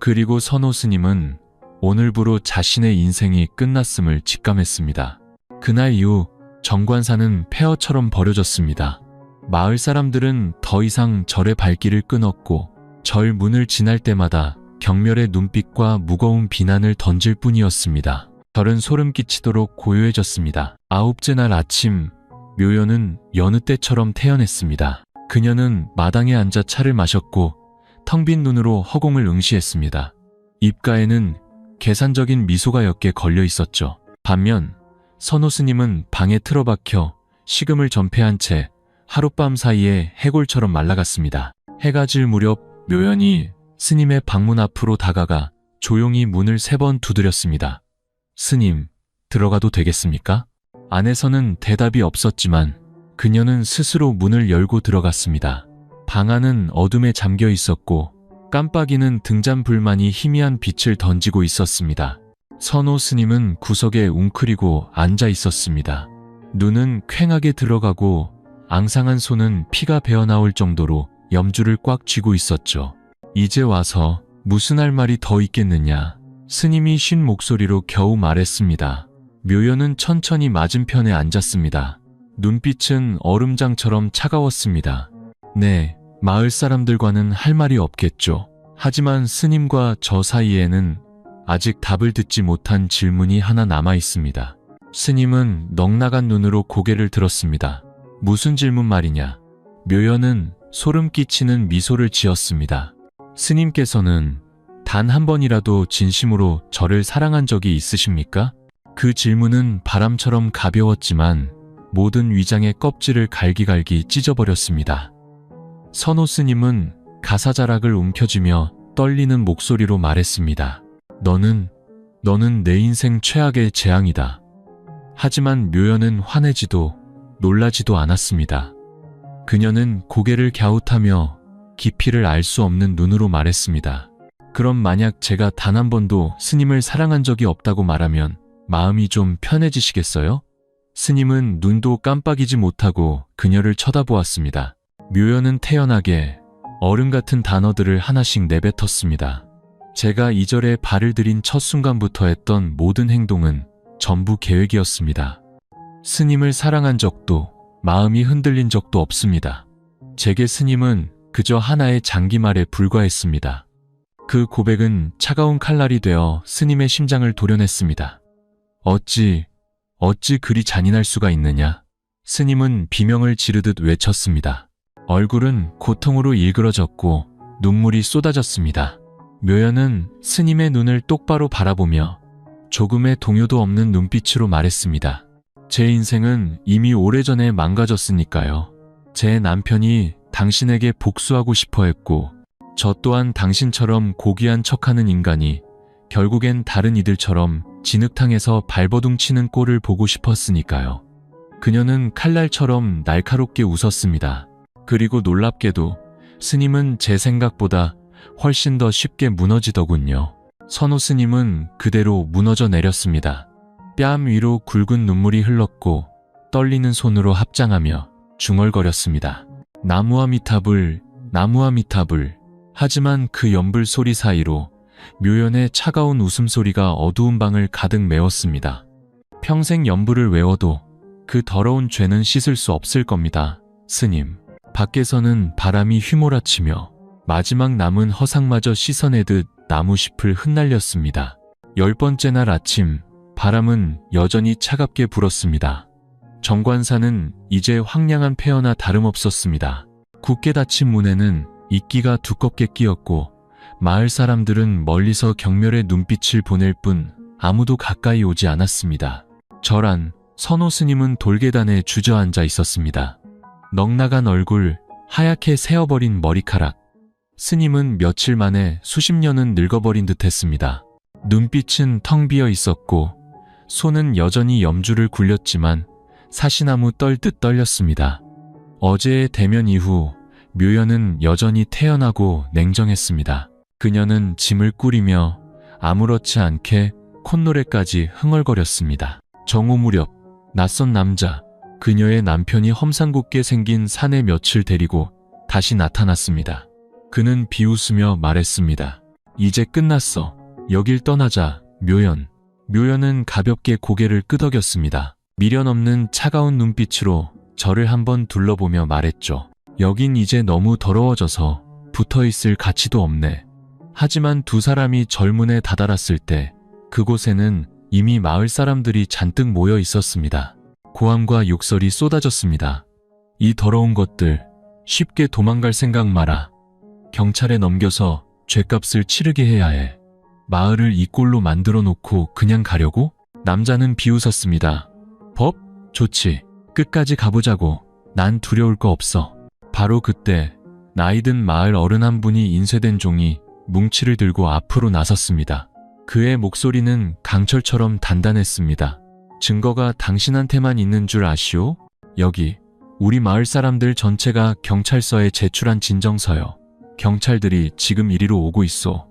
그리고 선호 스님은 오늘부로 자신의 인생이 끝났음을 직감했습니다. 그날 이후 정관사는 폐허처럼 버려졌습니다. 마을 사람들은 더 이상 절의 발길을 끊었고 절 문을 지날 때마다 경멸의 눈빛과 무거운 비난을 던질 뿐이었습니다. 절은 소름 끼치도록 고요해졌습니다. 9째 날 아침, 묘연은 여느 때처럼 태어났습니다. 그녀는 마당에 앉아 차를 마셨고 텅 빈 눈으로 허공을 응시했습니다. 입가에는 계산적인 미소가 옅게 걸려 있었죠. 반면 선호 스님은 방에 틀어박혀 식음을 전폐한 채 하룻밤 사이에 해골처럼 말라갔습니다. 해가 질 무렵 묘연이 스님의 방문 앞으로 다가가 조용히 문을 3번 두드렸습니다. 스님, 들어가도 되겠습니까? 안에서는 대답이 없었지만 그녀는 스스로 문을 열고 들어갔습니다. 방 안은 어둠에 잠겨 있었고 깜빡이는 등잔불만이 희미한 빛을 던지고 있었습니다. 선호 스님은 구석에 웅크리고 앉아 있었습니다. 눈은 퀭하게 들어가고 앙상한 손은 피가 배어나올 정도로 염주를 꽉 쥐고 있었죠. 이제 와서 무슨 할 말이 더 있겠느냐. 스님이 쉰 목소리로 겨우 말했습니다. 묘연은 천천히 맞은편에 앉았습니다. 눈빛은 얼음장처럼 차가웠습니다. 네, 마을 사람들과는 할 말이 없겠죠. 하지만 스님과 저 사이에는 아직 답을 듣지 못한 질문이 하나 남아 있습니다. 스님은 넉나간 눈으로 고개를 들었습니다. 무슨 질문 말이냐? 묘연은 소름 끼치는 미소를 지었습니다. 스님께서는 단 한 번이라도 진심으로 저를 사랑한 적이 있으십니까? 그 질문은 바람처럼 가벼웠지만 모든 위장의 껍질을 갈기갈기 찢어버렸습니다. 선호 스님은 가사자락을 움켜쥐며 떨리는 목소리로 말했습니다. 너는 내 인생 최악의 재앙이다. 하지만 묘연은 화내지도 놀라지도 않았습니다. 그녀는 고개를 갸웃하며 깊이를 알 수 없는 눈으로 말했습니다. 그럼 만약 제가 단 한 번도 스님을 사랑한 적이 없다고 말하면 마음이 좀 편해지시겠어요? 스님은 눈도 깜빡이지 못하고 그녀를 쳐다보았습니다. 묘연은 태연하게 얼음 같은 단어들을 하나씩 내뱉었습니다. 제가 이 절에 발을 들인 첫 순간부터 했던 모든 행동은 전부 계획이었습니다. 스님을 사랑한 적도 마음이 흔들린 적도 없습니다. 제게 스님은 그저 하나의 장기말에 불과했습니다. 그 고백은 차가운 칼날이 되어 스님의 심장을 도려냈습니다. 어찌 그리 잔인할 수가 있느냐? 스님은 비명을 지르듯 외쳤습니다. 얼굴은 고통으로 일그러졌고 눈물이 쏟아졌습니다. 묘연은 스님의 눈을 똑바로 바라보며 조금의 동요도 없는 눈빛으로 말했습니다. 제 인생은 이미 오래전에 망가졌으니까요. 제 남편이 당신에게 복수하고 싶어 했고 저 또한 당신처럼 고귀한 척하는 인간이 결국엔 다른 이들처럼 진흙탕에서 발버둥 치는 꼴을 보고 싶었으니까요. 그녀는 칼날처럼 날카롭게 웃었습니다. 그리고 놀랍게도 스님은 제 생각보다 훨씬 더 쉽게 무너지더군요. 선호 스님은 그대로 무너져 내렸습니다. 뺨 위로 굵은 눈물이 흘렀고 떨리는 손으로 합장하며 중얼거렸습니다. 나무와 미타불, 나무와 미타불. 하지만 그 연불 소리 사이로 묘연의 차가운 웃음소리가 어두운 방을 가득 메웠습니다. 평생 연불을 외워도 그 더러운 죄는 씻을 수 없을 겁니다. 스님. 밖에서는 바람이 휘몰아치며 마지막 남은 허상마저 씻어내듯 나무잎을 흩날렸습니다. 10번째 날 아침, 바람은 여전히 차갑게 불었습니다. 정관사는 이제 황량한 폐허나 다름없었습니다. 굳게 닫힌 문에는 이끼가 두껍게 끼었고 마을 사람들은 멀리서 경멸의 눈빛을 보낼 뿐 아무도 가까이 오지 않았습니다. 절안, 선호 스님은 돌계단에 주저앉아 있었습니다. 넉나간 얼굴, 하얗게 새어버린 머리카락, 스님은 며칠 만에 수십 년은 늙어버린 듯했습니다. 눈빛은 텅 비어 있었고 손은 여전히 염주를 굴렸지만 사시나무 떨듯 떨렸습니다. 어제의 대면 이후 묘연은 여전히 태연하고 냉정했습니다. 그녀는 짐을 꾸리며 아무렇지 않게 콧노래까지 흥얼거렸습니다. 정오 무렵 낯선 남자, 그녀의 남편이 험상궂게 생긴 사내 며칠 데리고 다시 나타났습니다. 그는 비웃으며 말했습니다. 이제 끝났어. 여길 떠나자, 묘연. 묘연은 가볍게 고개를 끄덕였습니다. 미련 없는 차가운 눈빛으로 저를 한번 둘러보며 말했죠. 여긴 이제 너무 더러워져서 붙어있을 가치도 없네. 하지만 두 사람이 절문에 다다랐을 때 그곳에는 이미 마을 사람들이 잔뜩 모여 있었습니다. 고함과 욕설이 쏟아졌습니다. 이 더러운 것들, 쉽게 도망갈 생각 마라. 경찰에 넘겨서 죗값을 치르게 해야 해. 마을을 이 꼴로 만들어 놓고 그냥 가려고? 남자는 비웃었습니다. 법? 좋지. 끝까지 가보자고. 난 두려울 거 없어. 바로 그때 나이든 마을 어른 한 분이 인쇄된 종이 뭉치를 들고 앞으로 나섰습니다. 그의 목소리는 강철처럼 단단했습니다. 증거가 당신한테만 있는 줄 아시오? 여기 우리 마을 사람들 전체가 경찰서에 제출한 진정서요. 경찰들이 지금 이리로 오고 있어.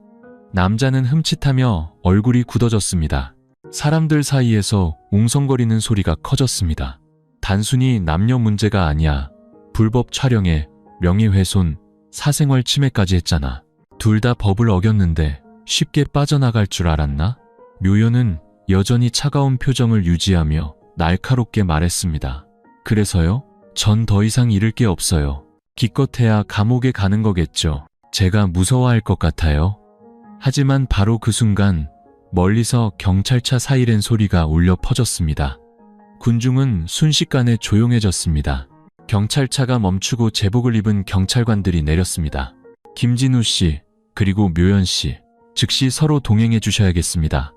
남자는 흠칫하며 얼굴이 굳어졌습니다. 사람들 사이에서 웅성거리는 소리가 커졌습니다. 단순히 남녀 문제가 아니야. 불법 촬영에 명예훼손, 사생활 침해까지 했잖아. 둘 다 법을 어겼는데 쉽게 빠져나갈 줄 알았나? 묘연은 여전히 차가운 표정을 유지하며 날카롭게 말했습니다. 그래서요? 전 더 이상 잃을 게 없어요. 기껏해야 감옥에 가는 거겠죠. 제가 무서워할 것 같아요. 하지만 바로 그 순간 멀리서 경찰차 사이렌 소리가 울려 퍼졌습니다. 군중은 순식간에 조용해졌습니다. 경찰차가 멈추고 제복을 입은 경찰관들이 내렸습니다. 김진우 씨, 그리고 묘연 씨, 즉시 서로 동행해 주셔야겠습니다.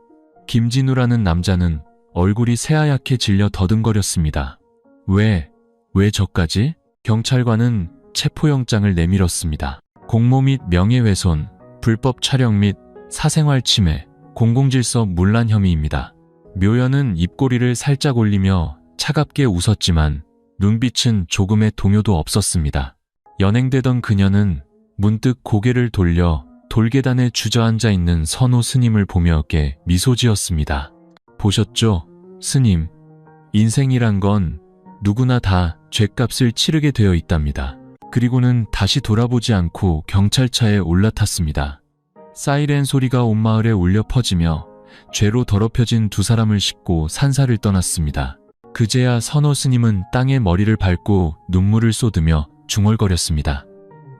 김진우라는 남자는 얼굴이 새하얗게 질려 더듬거렸습니다. 왜 저까지? 경찰관은 체포영장을 내밀었습니다. 공모 및 명예훼손, 불법 촬영 및 사생활 침해, 공공질서 문란 혐의입니다. 묘연은 입꼬리를 살짝 올리며 차갑게 웃었지만 눈빛은 조금의 동요도 없었습니다. 연행되던 그녀는 문득 고개를 돌려 돌계단에 주저앉아 있는 선호 스님을 보며 깨 미소 지었습니다. 보셨죠, 스님? 인생이란 건 누구나 다 죗값을 치르게 되어 있답니다. 그리고는 다시 돌아보지 않고 경찰차에 올라탔습니다. 사이렌 소리가 온 마을에 울려 퍼지며 죄로 더럽혀진 두 사람을 싣고 산사를 떠났습니다. 그제야 선호 스님은 땅에 머리를 밟고 눈물을 쏟으며 중얼거렸습니다.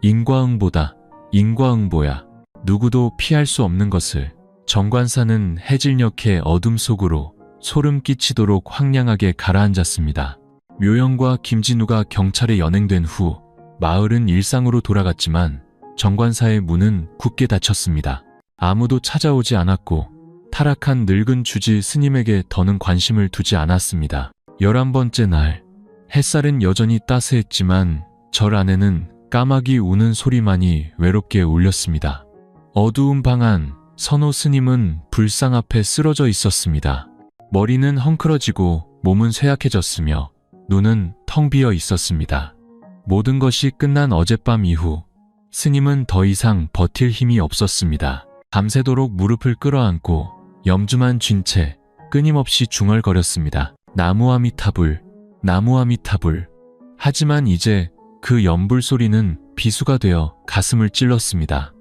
인과응보다, 인과응보야. 누구도 피할 수 없는 것을. 정관사는 해질녘의 어둠 속으로 소름 끼치도록 황량하게 가라앉았습니다. 묘연과 김진우가 경찰에 연행된 후 마을은 일상으로 돌아갔지만 정관사의 문은 굳게 닫혔습니다. 아무도 찾아오지 않았고 타락한 늙은 주지 스님에게 더는 관심을 두지 않았습니다. 11번째 날, 햇살은 여전히 따스했지만 절 안에는 까마귀 우는 소리만이 외롭게 울렸습니다. 어두운 방 안, 선호 스님은 불상 앞에 쓰러져 있었습니다. 머리는 헝클어지고 몸은 쇠약해졌으며 눈은 텅 비어 있었습니다. 모든 것이 끝난 어젯밤 이후 스님은 더 이상 버틸 힘이 없었습니다. 밤새도록 무릎을 끌어안고 염주만 쥔 채 끊임없이 중얼거렸습니다. 나무아미타불, 나무아미타불. 하지만 이제 그 연불 소리는 비수가 되어 가슴을 찔렀습니다.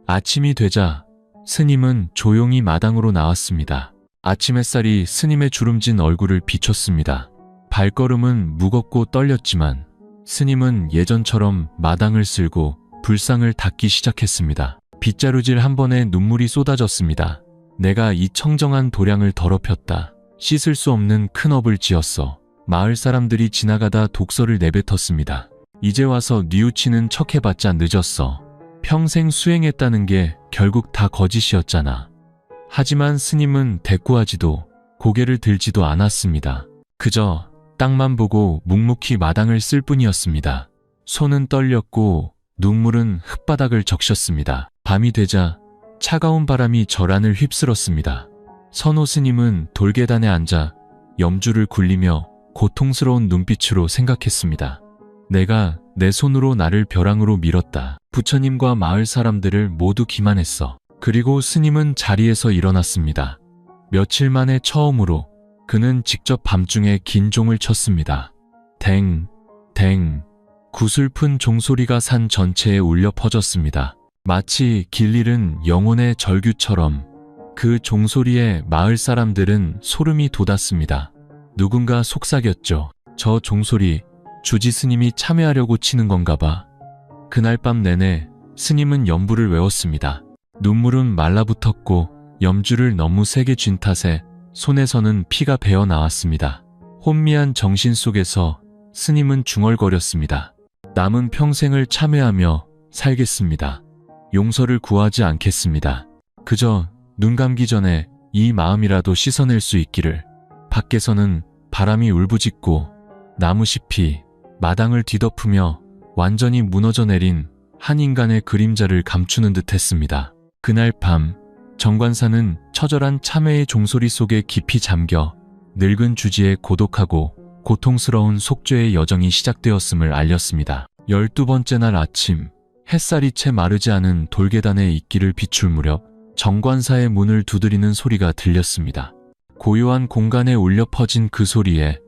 아침이 되자 스님은 조용히 마당으로 나왔습니다. 아침 햇살이 스님의 주름진 얼굴을 비췄습니다. 발걸음은 무겁고 떨렸지만 스님은 예전처럼 마당을 쓸고 불상을 닦기 시작했습니다. 빗자루질 한 번에 눈물이 쏟아졌습니다. 내가 이 청정한 도량을 더럽혔다. 씻을 수 없는 큰 업을 지었어. 마을 사람들이 지나가다 독서를 내뱉었습니다. 이제 와서 뉘우치는 척 해봤자 늦었어. 평생 수행했다는 게 결국 다 거짓이었잖아. 하지만 스님은 대꾸하지도 고개를 들지도 않았습니다. 그저 땅만 보고 묵묵히 마당을 쓸 뿐이었습니다. 손은 떨렸고 눈물은 흙바닥을 적셨습니다. 밤이 되자 차가운 바람이 절 안을 휩쓸었습니다. 선호 스님은 돌계단에 앉아 염주를 굴리며 고통스러운 눈빛으로 생각했습니다. 내가 내 손으로 나를 벼랑으로 밀었다. 부처님과 마을 사람들을 모두 기만했어. 그리고 스님은 자리에서 일어났습니다. 며칠 만에 처음으로 그는 직접 밤중에 긴 종을 쳤습니다. 댕, 댕. 구슬픈 종소리가 산 전체에 울려 퍼졌습니다. 마치 길 잃은 영혼의 절규처럼 그 종소리에 마을 사람들은 소름이 돋았습니다. 누군가 속삭였죠. 저 종소리 주지 스님이 참여하려고 치는 건가 봐. 그날 밤 내내 스님은 염부를 외웠습니다. 눈물은 말라붙었고 염주를 너무 세게 쥔 탓에 손에서는 피가 배어 나왔습니다. 혼미한 정신 속에서 스님은 중얼거렸습니다. 남은 평생을 참회하며 살겠습니다. 용서를 구하지 않겠습니다. 그저 눈 감기 전에 이 마음이라도 씻어낼 수 있기를. 밖에서는 바람이 울부짖고 나무잎이 마당을 뒤덮으며 완전히 무너져 내린 한 인간의 그림자를 감추는 듯 했습니다. 그날 밤 정관사는 처절한 참회의 종소리 속에 깊이 잠겨 늙은 주지의 고독하고 고통스러운 속죄의 여정이 시작되었음을 알렸습니다. 12번째 날 아침, 햇살이 채 마르지 않은 돌계단에 이끼를 비출 무렵 정관사의 문을 두드리는 소리가 들렸습니다. 고요한 공간에 울려 퍼진 그 소리에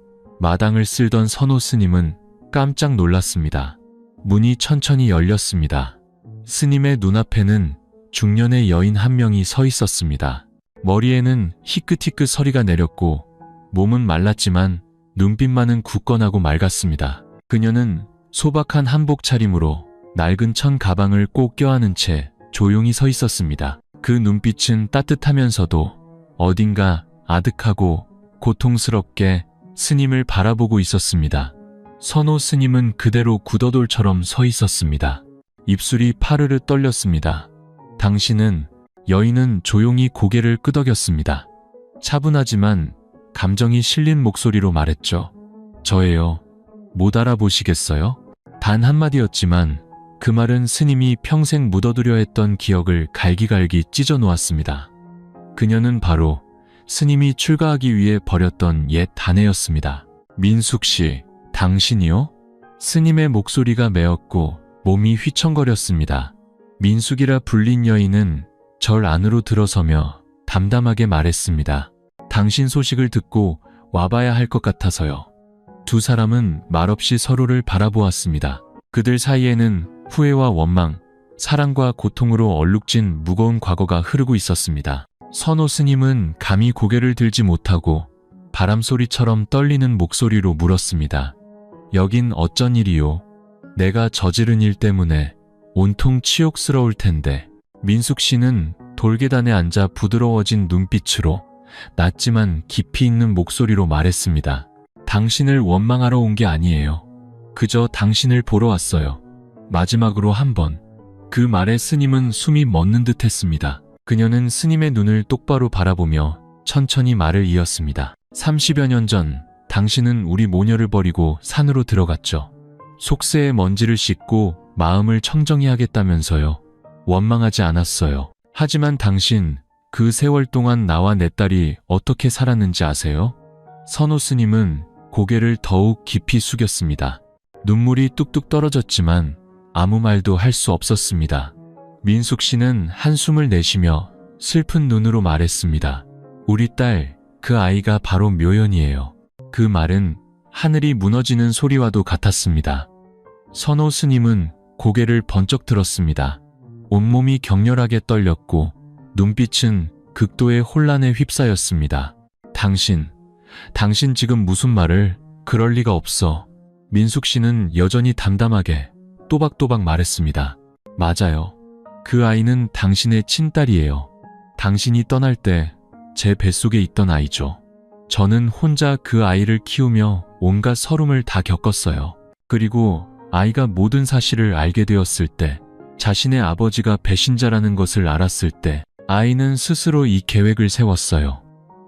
마당을 쓸던 선호 스님은 깜짝 놀랐습니다. 문이 천천히 열렸습니다. 스님의 눈앞에는 중년의 여인 한 명이 서 있었습니다. 머리에는 희끗희끗 서리가 내렸고 몸은 말랐지만 눈빛만은 굳건하고 맑았습니다. 그녀는 소박한 한복 차림으로 낡은 천 가방을 꼭 껴안은 채 조용히 서 있었습니다. 그 눈빛은 따뜻하면서도 어딘가 아득하고 고통스럽게 스님을 바라보고 있었습니다. 선호 스님은 그대로 굳어돌처럼 서 있었습니다. 입술이 파르르 떨렸습니다. 당신은, 여인은 조용히 고개를 끄덕였습니다. 차분하지만 감정이 실린 목소리로 말했죠. 저예요. 못 알아보시겠어요? 단 한마디였지만 그 말은 스님이 평생 묻어두려 했던 기억을 갈기갈기 찢어 놓았습니다. 그녀는 바로 스님이 출가하기 위해 버렸던 옛 아내였습니다. 민숙 씨, 당신이요? 스님의 목소리가 메었고 몸이 휘청거렸습니다. 민숙이라 불린 여인은 절 안으로 들어서며 담담하게 말했습니다. 당신 소식을 듣고 와봐야 할 것 같아서요. 두 사람은 말없이 서로를 바라보았습니다. 그들 사이에는 후회와 원망, 사랑과 고통으로 얼룩진 무거운 과거가 흐르고 있었습니다. 선호 스님은 감히 고개를 들지 못하고 바람소리처럼 떨리는 목소리로 물었습니다. 여긴 어쩐 일이요? 내가 저지른 일 때문에 온통 치욕스러울 텐데. 민숙 씨는 돌계단에 앉아 부드러워진 눈빛으로 낮지만 깊이 있는 목소리로 말했습니다. 당신을 원망하러 온 게 아니에요. 그저 당신을 보러 왔어요. 마지막으로 한 번. 그 말에 스님은 숨이 멎는 듯 했습니다. 그녀는 스님의 눈을 똑바로 바라보며 천천히 말을 이었습니다. 30여 년 전 당신은 우리 모녀를 버리고 산으로 들어갔죠. 속세의 먼지를 씻고 마음을 청정히 하겠다면서요. 원망하지 않았어요. 하지만 당신, 그 세월 동안 나와 내 딸이 어떻게 살았는지 아세요? 선호 스님은 고개를 더욱 깊이 숙였습니다. 눈물이 뚝뚝 떨어졌지만 아무 말도 할 수 없었습니다. 민숙 씨는 한숨을 내쉬며 슬픈 눈으로 말했습니다. 우리 딸, 그 아이가 바로 묘연이에요. 그 말은 하늘이 무너지는 소리와도 같았습니다. 선호 스님은 고개를 번쩍 들었습니다. 온몸이 격렬하게 떨렸고 눈빛은 극도의 혼란에 휩싸였습니다. 당신 지금 무슨 말을, 그럴 리가 없어. 민숙 씨는 여전히 담담하게 또박또박 말했습니다. 맞아요. 그 아이는 당신의 친딸이에요. 당신이 떠날 때 제 뱃속에 있던 아이죠. 저는 혼자 그 아이를 키우며 온갖 서름을 다 겪었어요. 그리고 아이가 모든 사실을 알게 되었을 때, 자신의 아버지가 배신자라는 것을 알았을 때 아이는 스스로 이 계획을 세웠어요.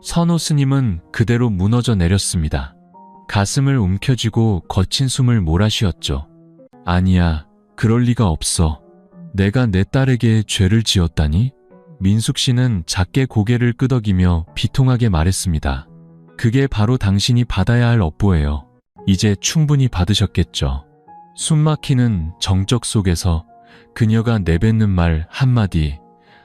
선호 스님은 그대로 무너져 내렸습니다. 가슴을 움켜쥐고 거친 숨을 몰아쉬었죠. 아니야, 그럴 리가 없어. 내가 내 딸에게 죄를 지었다니? 민숙 씨는 작게 고개를 끄덕이며 비통하게 말했습니다. 그게 바로 당신이 받아야 할 업보예요. 이제 충분히 받으셨겠죠. 숨막히는 정적 속에서 그녀가 내뱉는 말 한마디,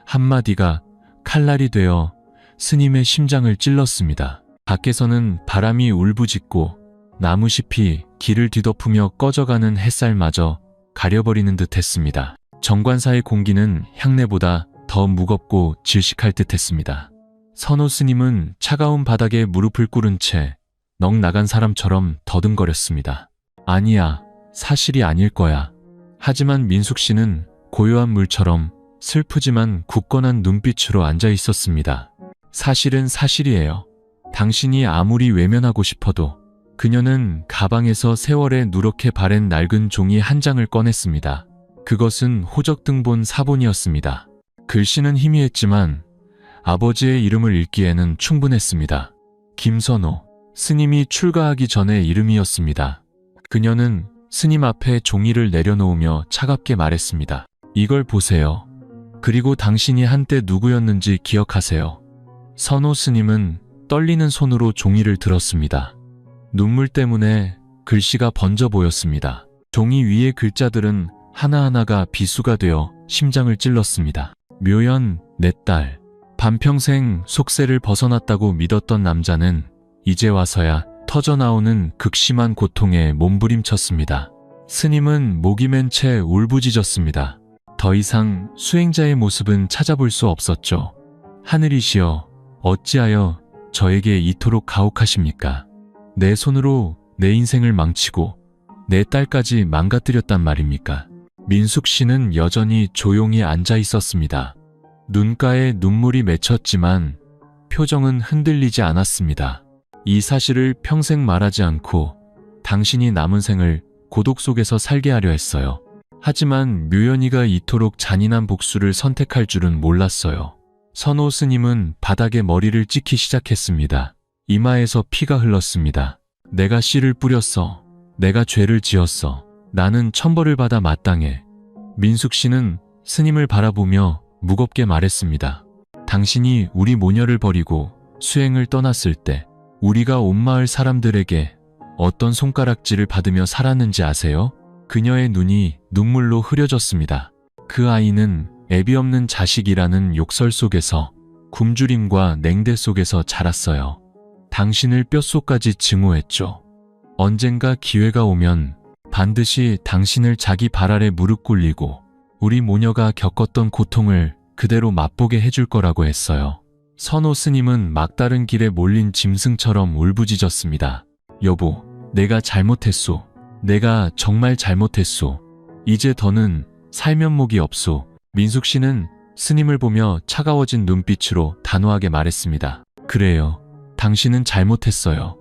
한마디가 칼날이 되어 스님의 심장을 찔렀습니다. 밖에서는 바람이 울부짖고 나무잎이 길을 뒤덮으며 꺼져가는 햇살마저 가려버리는 듯 했습니다. 정관사의 공기는 향내보다 더 무겁고 질식할 듯 했습니다. 선호 스님은 차가운 바닥에 무릎을 꿇은 채 넋 나간 사람처럼 더듬거렸습니다. 아니야, 사실이 아닐 거야. 하지만 민숙 씨는 고요한 물처럼 슬프지만 굳건한 눈빛으로 앉아 있었습니다. 사실은 사실이에요. 당신이 아무리 외면하고 싶어도. 그녀는 가방에서 세월에 누렇게 바랜 낡은 종이 한 장을 꺼냈습니다. 그것은 호적등본 사본이었습니다. 글씨는 희미했지만 아버지의 이름을 읽기에는 충분했습니다. 김선호, 스님이 출가하기 전의 이름이었습니다. 그녀는 스님 앞에 종이를 내려놓으며 차갑게 말했습니다. 이걸 보세요. 그리고 당신이 한때 누구였는지 기억하세요. 선호 스님은 떨리는 손으로 종이를 들었습니다. 눈물 때문에 글씨가 번져 보였습니다. 종이 위의 글자들은 하나하나가 비수가 되어 심장을 찔렀습니다. 묘연, 내 딸. 반평생 속세를 벗어났다고 믿었던 남자는 이제 와서야 터져나오는 극심한 고통에 몸부림쳤습니다. 스님은 목이 맨 채 울부짖었습니다. 더 이상 수행자의 모습은 찾아볼 수 없었죠. 하늘이시여, 어찌하여 저에게 이토록 가혹하십니까? 내 손으로 내 인생을 망치고 내 딸까지 망가뜨렸단 말입니까? 민숙 씨는 여전히 조용히 앉아 있었습니다. 눈가에 눈물이 맺혔지만 표정은 흔들리지 않았습니다. 이 사실을 평생 말하지 않고 당신이 남은 생을 고독 속에서 살게 하려 했어요. 하지만 묘연이가 이토록 잔인한 복수를 선택할 줄은 몰랐어요. 선호 스님은 바닥에 머리를 찍기 시작했습니다. 이마에서 피가 흘렀습니다. 내가 씨를 뿌렸어. 내가 죄를 지었어. 나는 천벌을 받아 마땅해. 민숙 씨는 스님을 바라보며 무겁게 말했습니다. 당신이 우리 모녀를 버리고 수행을 떠났을 때 우리가 온 마을 사람들에게 어떤 손가락질을 받으며 살았는지 아세요? 그녀의 눈이 눈물로 흐려졌습니다. 그 아이는 애비 없는 자식이라는 욕설 속에서 굶주림과 냉대 속에서 자랐어요. 당신을 뼛속까지 증오했죠. 언젠가 기회가 오면 반드시 당신을 자기 발 아래 무릎 꿇리고 우리 모녀가 겪었던 고통을 그대로 맛보게 해줄 거라고 했어요. 선호 스님은 막다른 길에 몰린 짐승처럼 울부짖었습니다. 여보, 내가 잘못했소. 내가 정말 잘못했소. 이제 더는 살면목이 없소. 민숙 씨는 스님을 보며 차가워진 눈빛으로 단호하게 말했습니다. 그래요. 당신은 잘못했어요.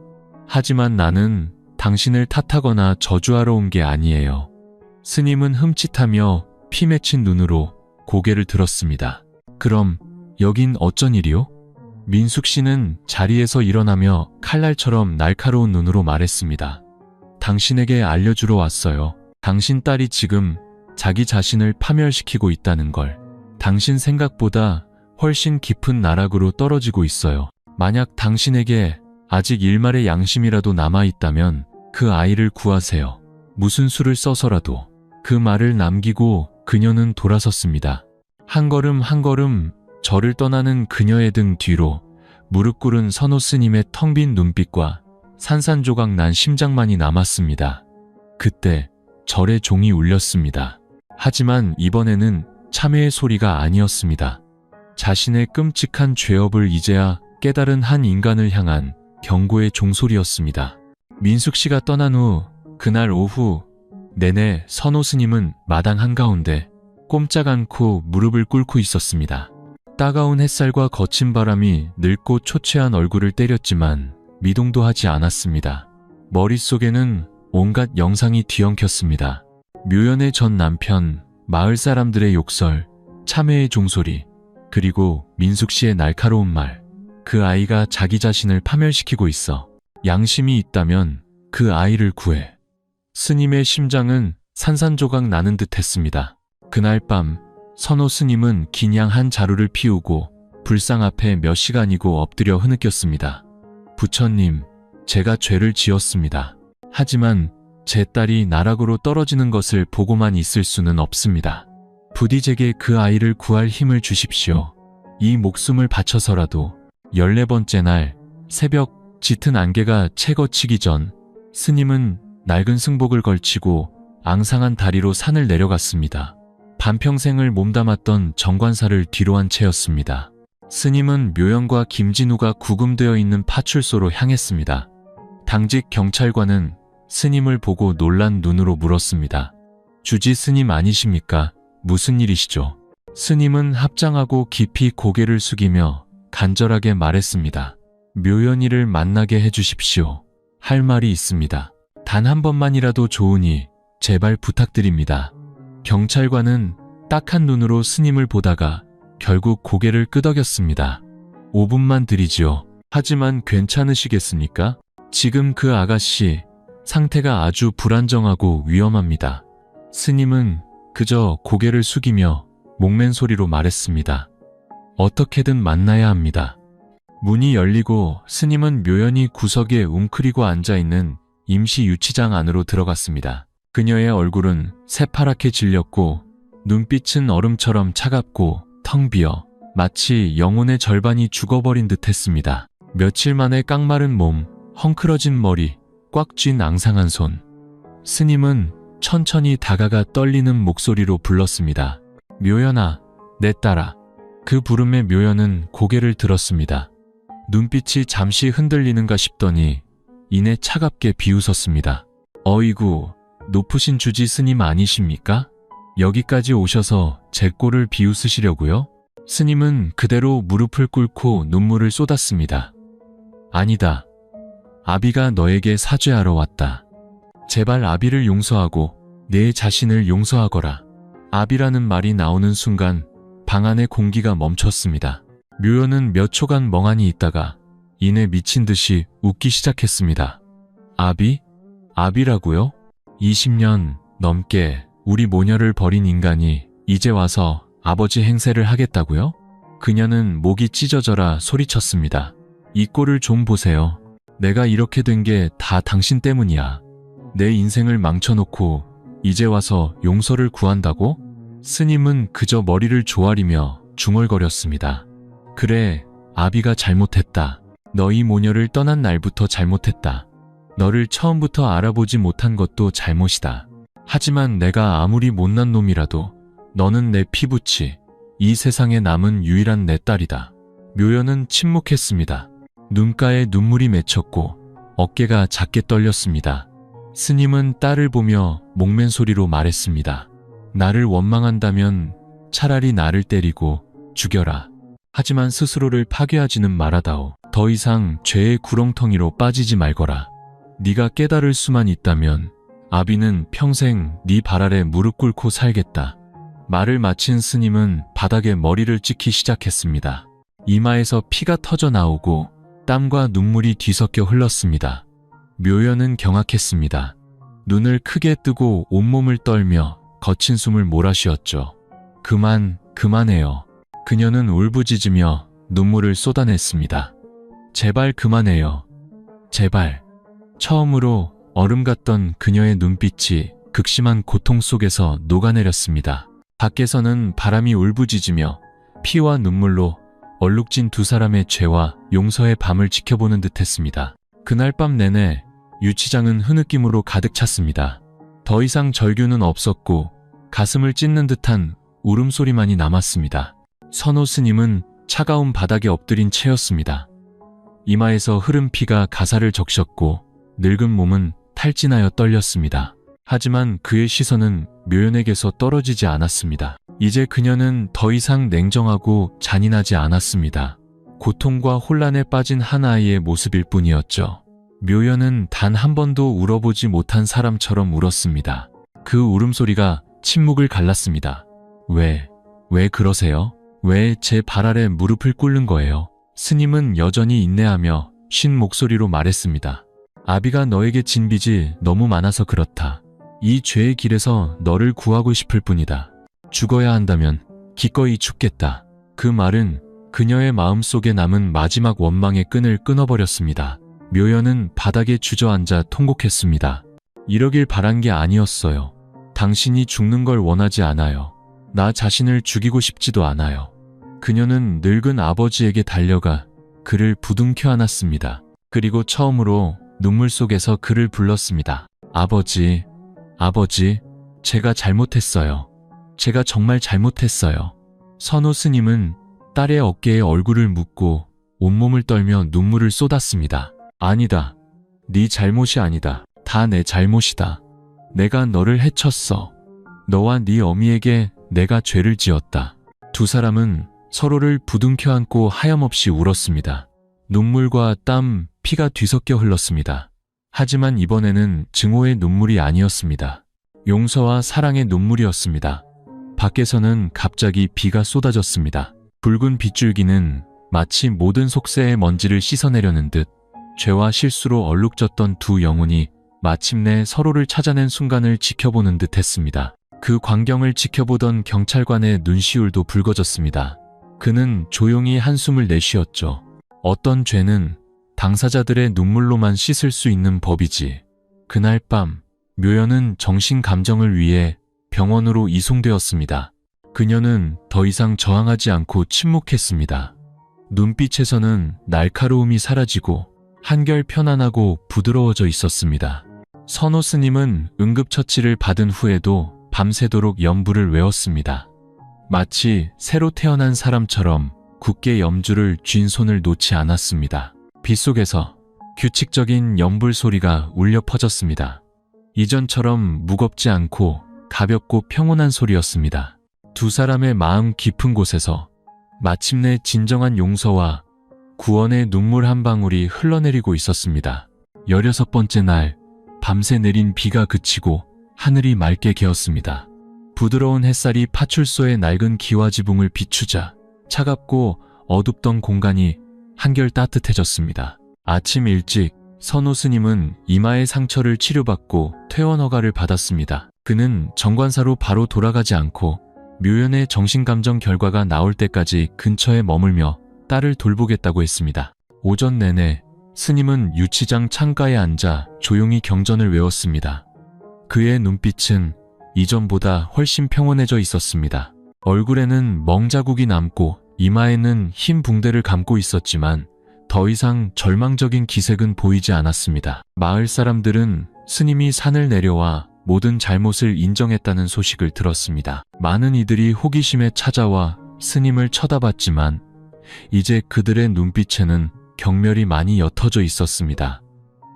하지만 나는 당신을 탓하거나 저주하러 온 게 아니에요. 스님은 흠칫하며 피 맺힌 눈으로 고개를 들었습니다. 그럼 여긴 어쩐 일이요? 민숙 씨는 자리에서 일어나며 칼날처럼 날카로운 눈으로 말했습니다. 당신에게 알려주러 왔어요. 당신 딸이 지금 자기 자신을 파멸시키고 있다는 걸. 당신 생각보다 훨씬 깊은 나락으로 떨어지고 있어요. 만약 당신에게 아직 일말의 양심이라도 남아있다면 그 아이를 구하세요. 무슨 수를 써서라도. 그 말을 남기고 그녀는 돌아섰습니다. 한 걸음 한 걸음 저를 떠나는 그녀의 등 뒤로 무릎 꿇은 선호 스님의 텅 빈 눈빛과 산산조각 난 심장만이 남았습니다. 그때 절의 종이 울렸습니다. 하지만 이번에는 참회의 소리가 아니었습니다. 자신의 끔찍한 죄업을 이제야 깨달은 한 인간을 향한 경고의 종소리였습니다. 민숙 씨가 떠난 후 그날 오후 내내 선호 스님은 마당 한가운데 꼼짝 않고 무릎을 꿇고 있었습니다. 따가운 햇살과 거친 바람이 늙고 초췌한 얼굴을 때렸지만 미동도 하지 않았습니다. 머릿속에는 온갖 영상이 뒤엉켰습니다. 묘연의 전 남편, 마을 사람들의 욕설, 참회의 종소리, 그리고 민숙 씨의 날카로운 말. 그 아이가 자기 자신을 파멸시키고 있어. 양심이 있다면 그 아이를 구해. 스님의 심장은 산산조각 나는 듯 했습니다. 그날 밤 선호 스님은 긴 양 한 자루를 피우고 불상 앞에 몇 시간이고 엎드려 흐느꼈습니다. 부처님, 제가 죄를 지었습니다. 하지만 제 딸이 나락으로 떨어지는 것을 보고만 있을 수는 없습니다. 부디 제게 그 아이를 구할 힘을 주십시오. 이 목숨을 바쳐서라도 14번째 날 새벽 짙은 안개가 채 거치기 전 스님은 낡은 승복을 걸치고 앙상한 다리로 산을 내려갔습니다. 반평생을 몸담았던 정관사를 뒤로 한 채였습니다. 스님은 묘연과 김진우가 구금되어 있는 파출소로 향했습니다. 당직 경찰관은 스님을 보고 놀란 눈으로 물었습니다. 주지 스님 아니십니까? 무슨 일이시죠? 스님은 합장하고 깊이 고개를 숙이며 간절하게 말했습니다. 묘연이를 만나게 해주십시오. 할 말이 있습니다. 단 한 번만이라도 좋으니 제발 부탁드립니다. 경찰관은 딱한 눈으로 스님을 보다가 결국 고개를 끄덕였습니다. 5분만 드리지요. 하지만 괜찮으시겠습니까? 지금 그 아가씨 상태가 아주 불안정하고 위험합니다. 스님은 그저 고개를 숙이며 목맨 소리로 말했습니다. 어떻게든 만나야 합니다. 문이 열리고 스님은 묘연히 구석에 웅크리고 앉아있는 임시 유치장 안으로 들어갔습니다. 그녀의 얼굴은 새파랗게 질렸고 눈빛은 얼음처럼 차갑고 텅 비어 마치 영혼의 절반이 죽어버린 듯 했습니다. 며칠 만에 깡마른 몸, 헝클어진 머리, 꽉 쥔 앙상한 손. 스님은 천천히 다가가 떨리는 목소리로 불렀습니다. 묘연아, 내 딸아. 그 부름에 묘연은 고개를 들었습니다. 눈빛이 잠시 흔들리는가 싶더니 이내 차갑게 비웃었습니다. 어이구, 높으신 주지 스님 아니십니까? 여기까지 오셔서 제 꼴을 비웃으시려고요? 스님은 그대로 무릎을 꿇고 눈물을 쏟았습니다. 아니다. 아비가 너에게 사죄하러 왔다. 제발 아비를 용서하고 내 자신을 용서하거라. 아비라는 말이 나오는 순간 방 안의 공기가 멈췄습니다. 묘연은 몇 초간 멍하니 있다가 이내 미친 듯이 웃기 시작했습니다. 아비? 아비라고요? 20년 넘게 우리 모녀를 버린 인간이 이제 와서 아버지 행세를 하겠다고요? 그녀는 목이 찢어져라 소리쳤습니다. 이 꼴을 좀 보세요. 내가 이렇게 된 게 다 당신 때문이야. 내 인생을 망쳐놓고 이제 와서 용서를 구한다고? 스님은 그저 머리를 조아리며 중얼거렸습니다. 그래, 아비가 잘못했다. 너희 모녀를 떠난 날부터 잘못했다. 너를 처음부터 알아보지 못한 것도 잘못이다. 하지만 내가 아무리 못난 놈이라도 너는 내 피부치, 이 세상에 남은 유일한 내 딸이다. 묘연은 침묵했습니다. 눈가에 눈물이 맺혔고 어깨가 작게 떨렸습니다. 스님은 딸을 보며 목맨 소리로 말했습니다. 나를 원망한다면 차라리 나를 때리고 죽여라. 하지만 스스로를 파괴하지는 말아다오. 더 이상 죄의 구렁텅이로 빠지지 말거라. 네가 깨달을 수만 있다면 아비는 평생 네 발 아래 무릎 꿇고 살겠다. 말을 마친 스님은 바닥에 머리를 찍기 시작했습니다. 이마에서 피가 터져 나오고 땀과 눈물이 뒤섞여 흘렀습니다. 묘연은 경악했습니다. 눈을 크게 뜨고 온몸을 떨며 거친 숨을 몰아쉬었죠. 그만해요. 그녀는 울부짖으며 눈물을 쏟아냈습니다. 제발 그만해요. 제발. 처음으로 얼음 같던 그녀의 눈빛이 극심한 고통 속에서 녹아내렸습니다. 밖에서는 바람이 울부짖으며 피와 눈물로 얼룩진 두 사람의 죄와 용서의 밤을 지켜보는 듯했습니다. 그날 밤 내내 유치장은 흐느낌으로 가득 찼습니다. 더 이상 절규는 없었고 가슴을 찢는 듯한 울음소리만이 남았습니다. 선호 스님은 차가운 바닥에 엎드린 채였습니다. 이마에서 흐른 피가 가사를 적셨고 늙은 몸은 탈진하여 떨렸습니다. 하지만 그의 시선은 묘연에게서 떨어지지 않았습니다. 이제 그녀는 더 이상 냉정하고 잔인하지 않았습니다. 고통과 혼란에 빠진 한 아이의 모습일 뿐이었죠. 묘연은 단 한 번도 울어보지 못한 사람처럼 울었습니다. 그 울음소리가 침묵을 갈랐습니다. 왜 그러세요? 왜 제 발 아래 무릎을 꿇는 거예요? 스님은 여전히 인내하며 쉰 목소리로 말했습니다. 아비가 너에게 진 빚이 너무 많아서 그렇다. 이 죄의 길에서 너를 구하고 싶을 뿐이다. 죽어야 한다면 기꺼이 죽겠다. 그 말은 그녀의 마음속에 남은 마지막 원망의 끈을 끊어버렸습니다. 묘연은 바닥에 주저앉아 통곡했습니다. 이러길 바란 게 아니었어요. 당신이 죽는 걸 원하지 않아요. 나 자신을 죽이고 싶지도 않아요. 그녀는 늙은 아버지에게 달려가 그를 부둥켜 안았습니다. 그리고 처음으로 눈물 속에서 그를 불렀습니다. 아버지, 아버지, 제가 잘못했어요. 제가 정말 잘못했어요. 선호 스님은 딸의 어깨에 얼굴을 묻고 온몸을 떨며 눈물을 쏟았습니다. 아니다. 네 잘못이 아니다. 다 내 잘못이다. 내가 너를 해쳤어. 너와 네 어미에게 내가 죄를 지었다. 두 사람은 서로를 부둥켜 안고 하염없이 울었습니다. 눈물과 땀, 피가 뒤섞여 흘렀습니다. 하지만 이번에는 증오의 눈물이 아니었습니다. 용서와 사랑의 눈물이었습니다. 밖에서는 갑자기 비가 쏟아졌습니다. 붉은 빗줄기는 마치 모든 속세의 먼지를 씻어내려는 듯 죄와 실수로 얼룩졌던 두 영혼이 마침내 서로를 찾아낸 순간을 지켜보는 듯 했습니다. 그 광경을 지켜보던 경찰관의 눈시울도 붉어졌습니다. 그는 조용히 한숨을 내쉬었죠. 어떤 죄는 당사자들의 눈물로만 씻을 수 있는 법이지. 그날 밤 묘연은 정신 감정을 위해 병원으로 이송되었습니다. 그녀는 더 이상 저항하지 않고 침묵했습니다. 눈빛에서는 날카로움이 사라지고 한결 편안하고 부드러워져 있었습니다. 선호 스님은 응급처치를 받은 후에도 밤새도록 염불을 외웠습니다. 마치 새로 태어난 사람처럼 굳게 염주를 쥔 손을 놓지 않았습니다. 빗속에서 규칙적인 염불 소리가 울려 퍼졌습니다. 이전처럼 무겁지 않고 가볍고 평온한 소리였습니다. 두 사람의 마음 깊은 곳에서 마침내 진정한 용서와 구원의 눈물 한 방울이 흘러내리고 있었습니다. 16번째 날, 밤새 내린 비가 그치고 하늘이 맑게 개었습니다. 부드러운 햇살이 파출소의 낡은 기와지붕을 비추자 차갑고 어둡던 공간이 한결 따뜻해졌습니다. 아침 일찍 선호 스님은 이마의 상처를 치료받고 퇴원 허가를 받았습니다. 그는 정관사로 바로 돌아가지 않고 묘연의 정신감정 결과가 나올 때까지 근처에 머물며 딸을 돌보겠다고 했습니다. 오전 내내 스님은 유치장 창가에 앉아 조용히 경전을 외웠습니다. 그의 눈빛은 이전보다 훨씬 평온해져 있었습니다. 얼굴에는 멍자국이 남고 이마에는 흰 붕대를 감고 있었지만 더 이상 절망적인 기색은 보이지 않았습니다. 마을 사람들은 스님이 산을 내려와 모든 잘못을 인정했다는 소식을 들었습니다. 많은 이들이 호기심에 찾아와 스님을 쳐다봤지만 이제 그들의 눈빛에는 경멸이 많이 옅어져 있었습니다.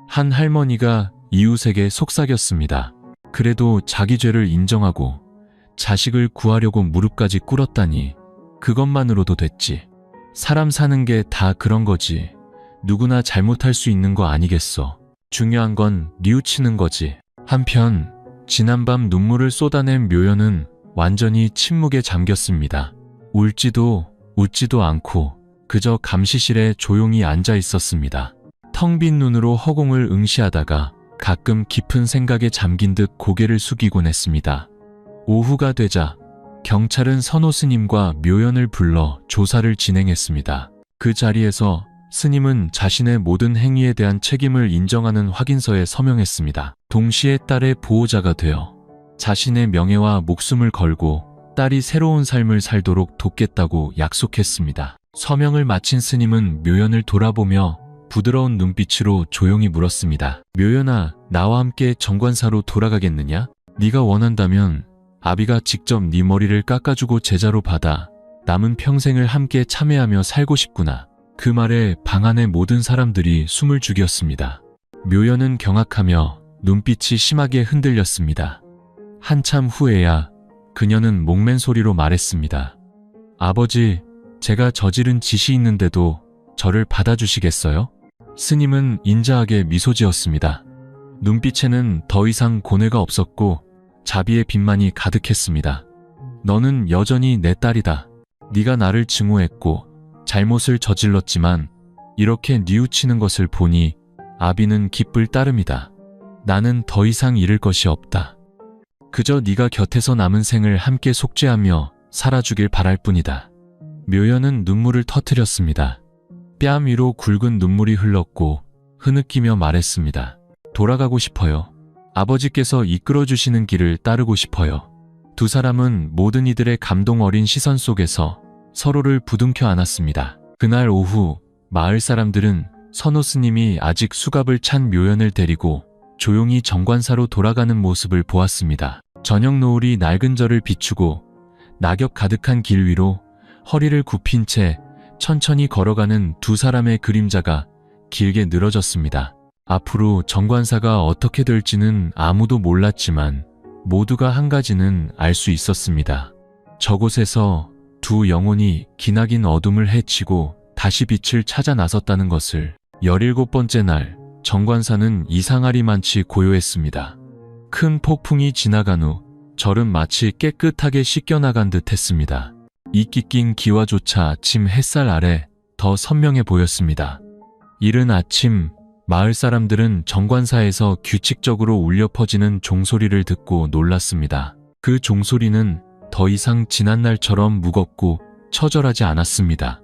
한 할머니가 이웃에게 속삭였습니다. 그래도 자기 죄를 인정하고 자식을 구하려고 무릎까지 꿇었다니 그것만으로도 됐지. 사람 사는 게 다 그런 거지. 누구나 잘못할 수 있는 거 아니겠어. 중요한 건 뉘우치는 거지. 한편 지난밤 눈물을 쏟아낸 묘연은 완전히 침묵에 잠겼습니다. 울지도 웃지도 않고 그저 감시실에 조용히 앉아 있었습니다. 텅 빈 눈으로 허공을 응시하다가 가끔 깊은 생각에 잠긴 듯 고개를 숙이곤 했습니다. 오후가 되자 경찰은 선호 스님과 묘연을 불러 조사를 진행했습니다. 그 자리에서 스님은 자신의 모든 행위에 대한 책임을 인정하는 확인서에 서명했습니다. 동시에 딸의 보호자가 되어 자신의 명예와 목숨을 걸고 딸이 새로운 삶을 살도록 돕겠다고 약속했습니다. 서명을 마친 스님은 묘연을 돌아보며 부드러운 눈빛으로 조용히 물었습니다. 묘연아, 나와 함께 정관사로 돌아가겠느냐? 네가 원한다면 아비가 직접 네 머리를 깎아주고 제자로 받아 남은 평생을 함께 참회하며 살고 싶구나. 그 말에 방 안의 모든 사람들이 숨을 죽였습니다. 묘연은 경악하며 눈빛이 심하게 흔들렸습니다. 한참 후에야 그녀는 목맨 소리로 말했습니다. 아버지, 제가 저지른 짓이 있는데도 저를 받아주시겠어요? 스님은 인자하게 미소 지었습니다. 눈빛에는 더 이상 고뇌가 없었고 자비의 빛만이 가득했습니다. 너는 여전히 내 딸이다. 네가 나를 증오했고 잘못을 저질렀지만 이렇게 뉘우치는 것을 보니 아비는 기쁠 따름이다. 나는 더 이상 잃을 것이 없다. 그저 네가 곁에서 남은 생을 함께 속죄하며 살아주길 바랄 뿐이다. 묘연은 눈물을 터뜨렸습니다. 뺨 위로 굵은 눈물이 흘렀고 흐느끼며 말했습니다. 돌아가고 싶어요. 아버지께서 이끌어주시는 길을 따르고 싶어요. 두 사람은 모든 이들의 감동 어린 시선 속에서 서로를 부둥켜 안았습니다. 그날 오후 마을 사람들은 선호 스님이 아직 수갑을 찬 묘연을 데리고 조용히 정관사로 돌아가는 모습을 보았습니다. 저녁 노을이 낡은 절을 비추고 낙엽 가득한 길 위로 허리를 굽힌 채 천천히 걸어가는 두 사람의 그림자가 길게 늘어졌습니다. 앞으로 정관사가 어떻게 될지는 아무도 몰랐지만 모두가 한 가지는 알 수 있었습니다. 저곳에서 두 영혼이 기나긴 어둠을 헤치고 다시 빛을 찾아 나섰다는 것을. 17번째 날, 정관사는 이상하리만치 고요했습니다. 큰 폭풍이 지나간 후 절은 마치 깨끗하게 씻겨나간 듯 했습니다. 이끼 낀 기와조차 아침 햇살 아래 더 선명해 보였습니다. 이른 아침, 마을 사람들은 정관사에서 규칙적으로 울려 퍼지는 종소리를 듣고 놀랐습니다. 그 종소리는 더 이상 지난날처럼 무겁고 처절하지 않았습니다.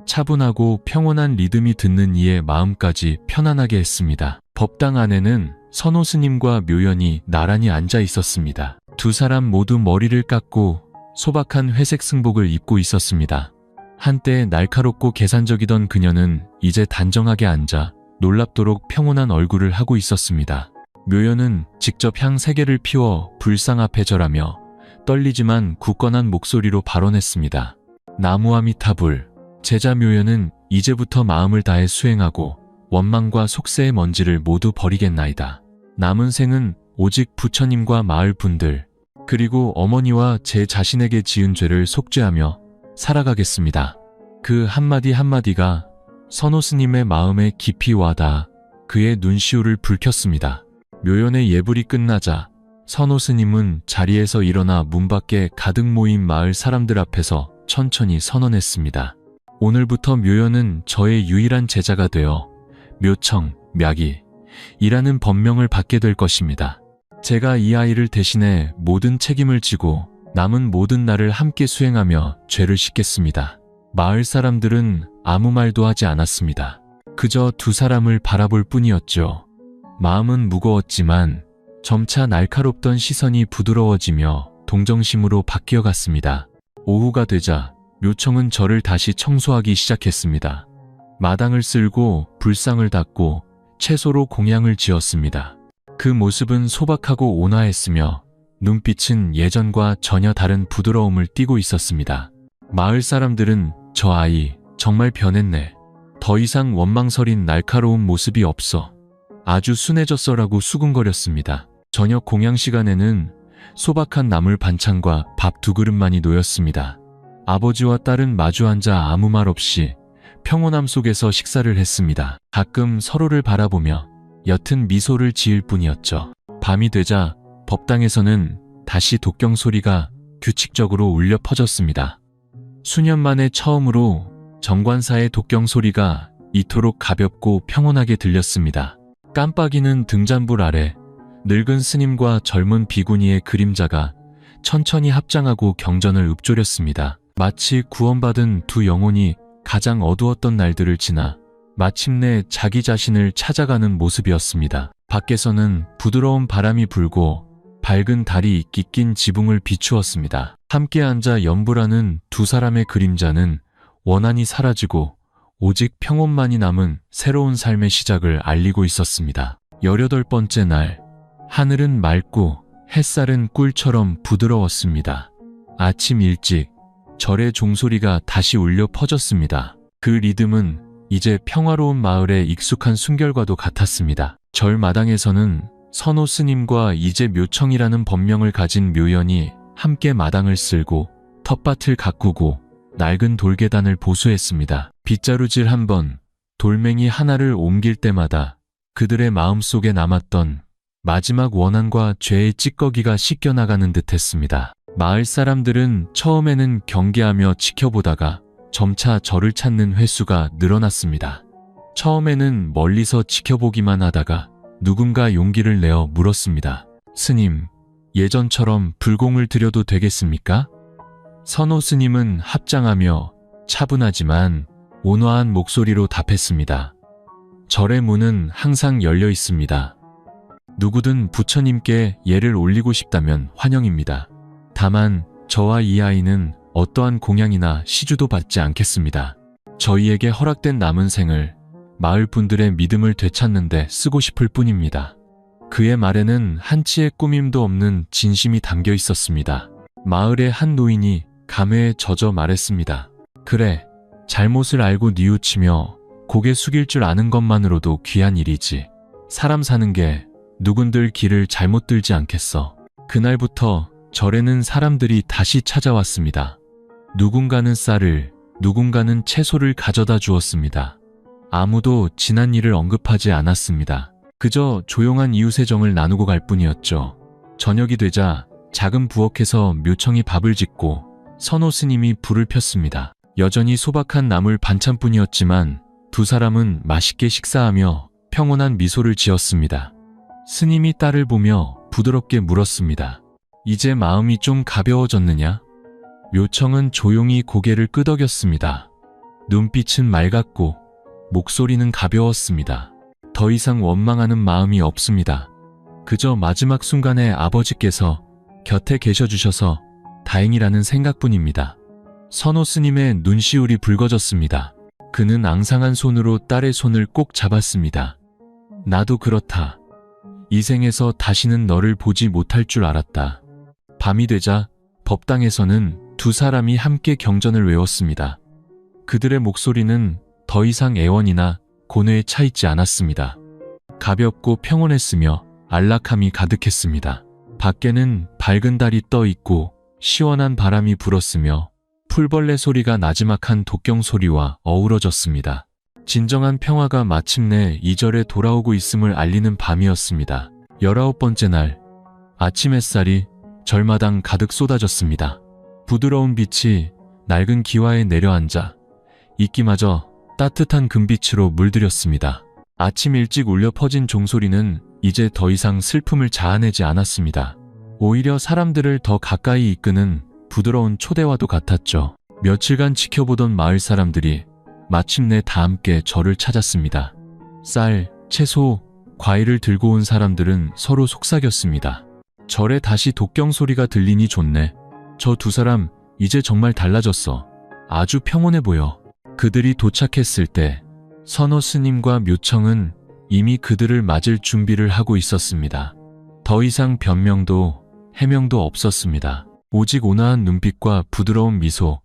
차분하고 평온한 리듬이 듣는 이의 마음까지 편안하게 했습니다. 법당 안에는 선호 스님과 묘연이 나란히 앉아 있었습니다. 두 사람 모두 머리를 깎고 소박한 회색 승복을 입고 있었습니다. 한때 날카롭고 계산적이던 그녀는 이제 단정하게 앉아 놀랍도록 평온한 얼굴을 하고 있었습니다. 묘연은 직접 향 3개를 피워 불상 앞에 절하며 떨리지만 굳건한 목소리로 발언했습니다. 나무아미타불. 제자 묘연은 이제부터 마음을 다해 수행하고 원망과 속세의 먼지를 모두 버리겠나이다. 남은 생은 오직 부처님과 마을 분들 그리고 어머니와 제 자신에게 지은 죄를 속죄하며 살아가겠습니다. 그 한마디 한마디가 선호 스님의 마음에 깊이 와닿아 그의 눈시울을 붉혔습니다. 묘연의 예불이 끝나자 선호 스님은 자리에서 일어나 문 밖에 가득 모인 마을 사람들 앞에서 천천히 선언했습니다. 오늘부터 묘연은 저의 유일한 제자가 되어 묘청, 묘이라는 법명을 받게 될 것입니다. 제가 이 아이를 대신해 모든 책임을 지고 남은 모든 날을 함께 수행하며 죄를 씻겠습니다. 마을 사람들은 아무 말도 하지 않았습니다. 그저 두 사람을 바라볼 뿐이었죠. 마음은 무거웠지만 점차 날카롭던 시선이 부드러워지며 동정심으로 바뀌어 갔습니다. 오후가 되자 묘청은 절을 다시 청소하기 시작했습니다. 마당을 쓸고 불상을 닦고 채소로 공양을 지었습니다. 그 모습은 소박하고 온화했으며 눈빛은 예전과 전혀 다른 부드러움을 띠고 있었습니다. 마을 사람들은 저 아이 정말 변했네. 더 이상 원망설인 날카로운 모습이 없어. 아주 순해졌어라고 수군거렸습니다. 저녁 공양 시간에는 소박한 나물 반찬과 밥 2그릇만이 놓였습니다. 아버지와 딸은 마주 앉아 아무 말 없이 평온함 속에서 식사를 했습니다. 가끔 서로를 바라보며 옅은 미소를 지을 뿐이었죠. 밤이 되자 법당에서는 다시 독경 소리가 규칙적으로 울려 퍼졌습니다. 수년 만에 처음으로 정관사의 독경 소리가 이토록 가볍고 평온하게 들렸습니다. 깜빡이는 등잔불 아래 늙은 스님과 젊은 비구니의 그림자가 천천히 합장하고 경전을 읊조렸습니다. 마치 구원받은 두 영혼이 가장 어두웠던 날들을 지나 마침내 자기 자신을 찾아가는 모습이었습니다. 밖에서는 부드러운 바람이 불고 밝은 달이 이끼 낀 지붕을 비추었습니다. 함께 앉아 연불하는 두 사람의 그림자는 원한이 사라지고 오직 평온만이 남은 새로운 삶의 시작을 알리고 있었습니다. 18번째 날, 하늘은 맑고 햇살은 꿀처럼 부드러웠습니다. 아침 일찍 절의 종소리가 다시 울려 퍼졌습니다. 그 리듬은 이제 평화로운 마을의 익숙한 순결과도 같았습니다. 절 마당에서는 선호 스님과 이제 묘청이라는 법명을 가진 묘연이 함께 마당을 쓸고 텃밭을 가꾸고 낡은 돌계단을 보수했습니다. 빗자루질 한 번, 돌멩이 하나를 옮길 때마다 그들의 마음속에 남았던 마지막 원한과 죄의 찌꺼기가 씻겨나가는 듯했습니다. 마을 사람들은 처음에는 경계하며 지켜보다가 점차 절을 찾는 횟수가 늘어났습니다. 처음에는 멀리서 지켜보기만 하다가 누군가 용기를 내어 물었습니다. 스님, 예전처럼 불공을 드려도 되겠습니까? 선호 스님은 합장하며 차분하지만 온화한 목소리로 답했습니다. 절의 문은 항상 열려 있습니다. 누구든 부처님께 예를 올리고 싶다면 환영입니다. 다만 저와 이 아이는 어떠한 공양이나 시주도 받지 않겠습니다. 저희에게 허락된 남은 생을 마을 분들의 믿음을 되찾는 데 쓰고 싶을 뿐입니다. 그의 말에는 한치의 꾸밈도 없는 진심이 담겨 있었습니다. 마을의 한 노인이 감회에 젖어 말했습니다. 그래, 잘못을 알고 뉘우치며 고개 숙일 줄 아는 것만으로도 귀한 일이지. 사람 사는 게 누군들 길을 잘못 들지 않겠어. 그날부터 절에는 사람들이 다시 찾아왔습니다. 누군가는 쌀을, 누군가는 채소를 가져다 주었습니다. 아무도 지난 일을 언급하지 않았습니다. 그저 조용한 이웃의 정을 나누고 갈 뿐이었죠. 저녁이 되자 작은 부엌에서 묘청이 밥을 짓고 선호 스님이 불을 폈습니다. 여전히 소박한 나물 반찬뿐이었지만 두 사람은 맛있게 식사하며 평온한 미소를 지었습니다. 스님이 딸을 보며 부드럽게 물었습니다. 이제 마음이 좀 가벼워졌느냐? 묘청은 조용히 고개를 끄덕였습니다. 눈빛은 맑았고 목소리는 가벼웠습니다. 더 이상 원망하는 마음이 없습니다. 그저 마지막 순간에 아버지께서 곁에 계셔주셔서 다행이라는 생각뿐입니다. 선호 스님의 눈시울이 붉어졌습니다. 그는 앙상한 손으로 딸의 손을 꼭 잡았습니다. 나도 그렇다. 이 생에서 다시는 너를 보지 못할 줄 알았다. 밤이 되자 법당에서는 두 사람이 함께 경전을 외웠습니다. 그들의 목소리는 더 이상 애원이나 고뇌에 차 있지 않았습니다. 가볍고 평온했으며 안락함이 가득했습니다. 밖에는 밝은 달이 떠 있고 시원한 바람이 불었으며 풀벌레 소리가 나지막한 독경 소리와 어우러졌습니다. 진정한 평화가 마침내 이 절에 돌아오고 있음을 알리는 밤이었습니다. 19번째 날, 아침 햇살이 절마당 가득 쏟아졌습니다. 부드러운 빛이 낡은 기와에 내려앉아 이끼마저 따뜻한 금빛으로 물들였습니다. 아침 일찍 울려 퍼진 종소리는 이제 더 이상 슬픔을 자아내지 않았습니다. 오히려 사람들을 더 가까이 이끄는 부드러운 초대와도 같았죠. 며칠간 지켜보던 마을 사람들이 마침내 다 함께 절을 찾았습니다. 쌀, 채소, 과일을 들고 온 사람들은 서로 속삭였습니다. 절에 다시 독경 소리가 들리니 좋네. 저 두 사람 이제 정말 달라졌어. 아주 평온해 보여. 그들이 도착했을 때 선호 스님과 묘청은 이미 그들을 맞을 준비를 하고 있었습니다. 더 이상 변명도 해명도 없었습니다. 오직 온화한 눈빛과 부드러운 미소,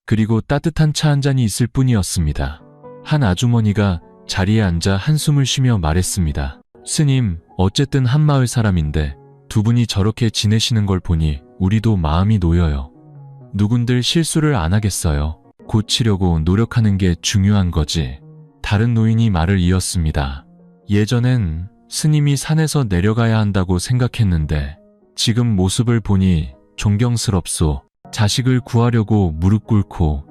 그리고 따뜻한 차 한 잔이 있을 뿐이었습니다. 한 아주머니가 자리에 앉아 한숨을 쉬며 말했습니다. 스님, 어쨌든 한 마을 사람인데 두 분이 저렇게 지내시는 걸 보니 우리도 마음이 놓여요. 누군들 실수를 안 하겠어요. 고치려고 노력하는 게 중요한 거지. 다른 노인이 말을 이었습니다. 예전엔 스님이 산에서 내려가야 한다고 생각했는데 지금 모습을 보니 존경스럽소. 자식을 구하려고 무릎 꿇고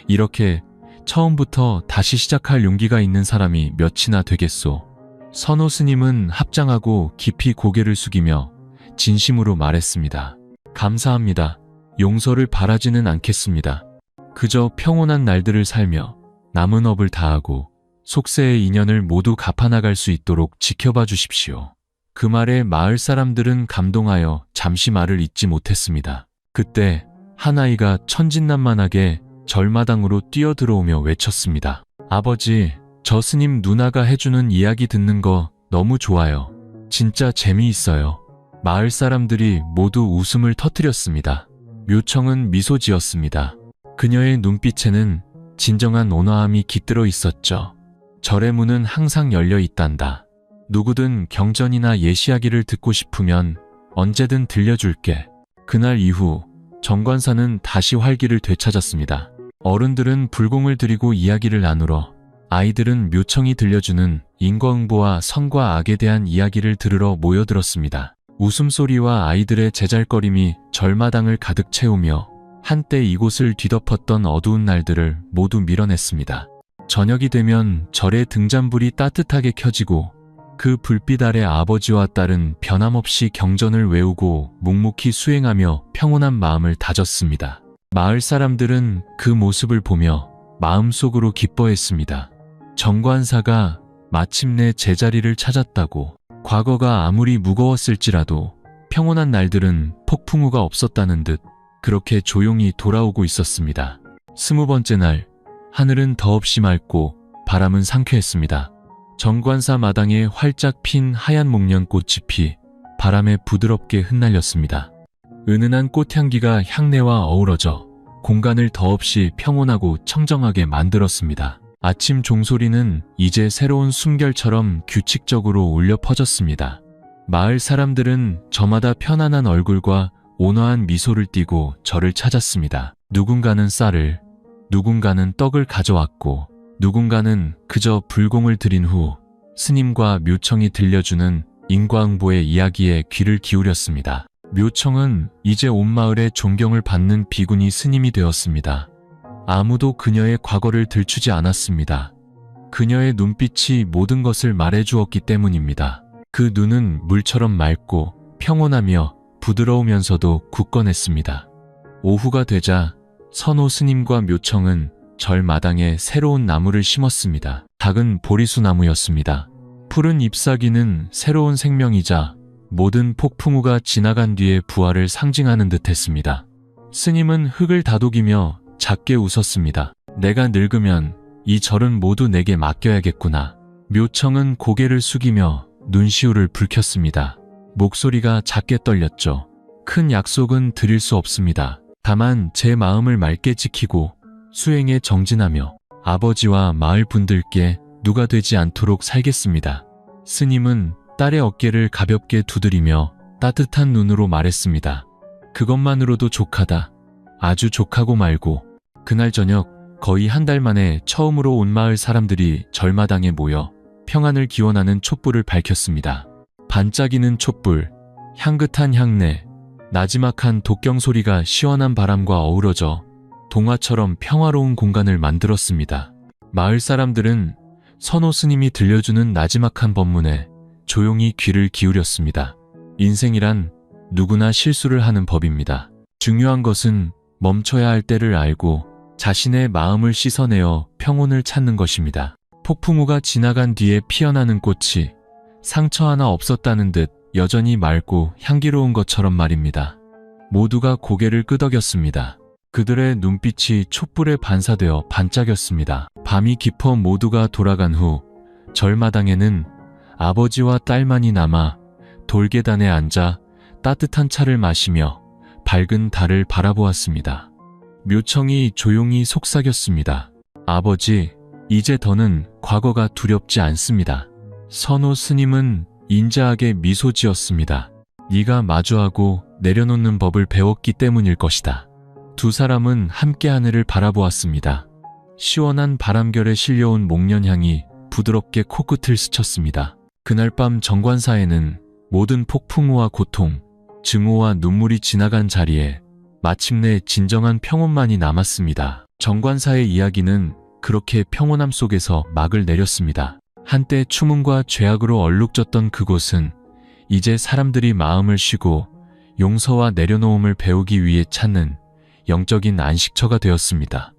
이렇게 처음부터 다시 시작할 용기가 있는 사람이 몇이나 되겠소. 선호 스님은 합장하고 깊이 고개를 숙이며 진심으로 말했습니다. 감사합니다. 용서를 바라지는 않겠습니다. 그저 평온한 날들을 살며 남은 업을 다하고 속세의 인연을 모두 갚아나갈 수 있도록 지켜봐 주십시오. 그 말에 마을 사람들은 감동하여 잠시 말을 잇지 못했습니다. 그때 한 아이가 천진난만하게 절마당으로 뛰어들어오며 외쳤습니다. 아버지, 저 스님 누나가 해주는 이야기 듣는 거 너무 좋아요. 진짜 재미있어요. 마을 사람들이 모두 웃음을 터뜨렸습니다. 묘청은 미소 지었습니다. 그녀의 눈빛에는 진정한 온화함이 깃들어 있었죠. 절의 문은 항상 열려 있단다. 누구든 경전이나 예시하기를 듣고 싶으면 언제든 들려줄게. 그날 이후 정관사는 다시 활기를 되찾았습니다. 어른들은 불공을 드리고 이야기를 나누러, 아이들은 묘청이 들려주는 인과응보와 선과 악에 대한 이야기를 들으러 모여들었습니다. 웃음소리와 아이들의 제잘거림이 절마당을 가득 채우며 한때 이곳을 뒤덮었던 어두운 날들을 모두 밀어냈습니다. 저녁이 되면 절의 등잔불이 따뜻하게 켜지고 그 불빛 아래 아버지와 딸은 변함없이 경전을 외우고 묵묵히 수행하며 평온한 마음을 다졌습니다. 마을 사람들은 그 모습을 보며 마음속으로 기뻐했습니다. 정관사가 마침내 제자리를 찾았다고, 과거가 아무리 무거웠을지라도 평온한 날들은 폭풍우가 없었다는 듯 그렇게 조용히 돌아오고 있었습니다. 20번째 날, 하늘은 더없이 맑고 바람은 상쾌했습니다. 정관사 마당에 활짝 핀 하얀 목련꽃이 피 바람에 부드럽게 흩날렸습니다. 은은한 꽃향기가 향내와 어우러져 공간을 더없이 평온하고 청정하게 만들었습니다. 아침 종소리는 이제 새로운 숨결처럼 규칙적으로 울려 퍼졌습니다. 마을 사람들은 저마다 편안한 얼굴과 온화한 미소를 띠고 저를 찾았습니다. 누군가는 쌀을, 누군가는 떡을 가져왔고, 누군가는 그저 불공을 드린 후 스님과 묘청이 들려주는 인과응보의 이야기에 귀를 기울였습니다. 묘청은 이제 온 마을의 존경을 받는 비구니 스님이 되었습니다. 아무도 그녀의 과거를 들추지 않았습니다. 그녀의 눈빛이 모든 것을 말해주었기 때문입니다. 그 눈은 물처럼 맑고 평온하며 부드러우면서도 굳건했습니다. 오후가 되자 선호 스님과 묘청은 절 마당에 새로운 나무를 심었습니다. 작은 보리수 나무였습니다. 푸른 잎사귀는 새로운 생명이자 모든 폭풍우가 지나간 뒤의 부활을 상징하는 듯했습니다. 스님은 흙을 다독이며 작게 웃었습니다. 내가 늙으면 이 절은 모두 내게 맡겨야겠구나. 묘청은 고개를 숙이며 눈시울을 붉혔습니다. 목소리가 작게 떨렸죠. 큰 약속은 드릴 수 없습니다. 다만 제 마음을 맑게 지키고 수행에 정진하며 아버지와 마을 분들께 누가 되지 않도록 살겠습니다. 스님은 딸의 어깨를 가볍게 두드리며 따뜻한 눈으로 말했습니다. 그것만으로도 족하다. 아주 족하고 말고. 그날 저녁 거의 한 달 만에 처음으로 온 마을 사람들이 절마당에 모여 평안을 기원하는 촛불을 밝혔습니다. 반짝이는 촛불, 향긋한 향내, 나지막한 독경 소리가 시원한 바람과 어우러져 동화처럼 평화로운 공간을 만들었습니다. 마을 사람들은 선호 스님이 들려주는 나지막한 법문에 조용히 귀를 기울였습니다. 인생이란 누구나 실수를 하는 법입니다. 중요한 것은 멈춰야 할 때를 알고 자신의 마음을 씻어내어 평온을 찾는 것입니다. 폭풍우가 지나간 뒤에 피어나는 꽃이 상처 하나 없었다는 듯 여전히 맑고 향기로운 것처럼 말입니다. 모두가 고개를 끄덕였습니다. 그들의 눈빛이 촛불에 반사되어 반짝였습니다. 밤이 깊어 모두가 돌아간 후 절마당에는 아버지와 딸만이 남아 돌계단에 앉아 따뜻한 차를 마시며 밝은 달을 바라보았습니다. 묘청이 조용히 속삭였습니다. 아버지, 이제 더는 과거가 두렵지 않습니다. 선호 스님은 인자하게 미소 지었습니다. 네가 마주하고 내려놓는 법을 배웠기 때문일 것이다. 두 사람은 함께 하늘을 바라보았습니다. 시원한 바람결에 실려온 목련향이 부드럽게 코끝을 스쳤습니다. 그날 밤 정관사에는 모든 폭풍우와 고통, 증오와 눈물이 지나간 자리에 마침내 진정한 평온만이 남았습니다. 정관사의 이야기는 그렇게 평온함 속에서 막을 내렸습니다. 한때 추문과 죄악으로 얼룩졌던 그곳은 이제 사람들이 마음을 쉬고 용서와 내려놓음을 배우기 위해 찾는 영적인 안식처가 되었습니다.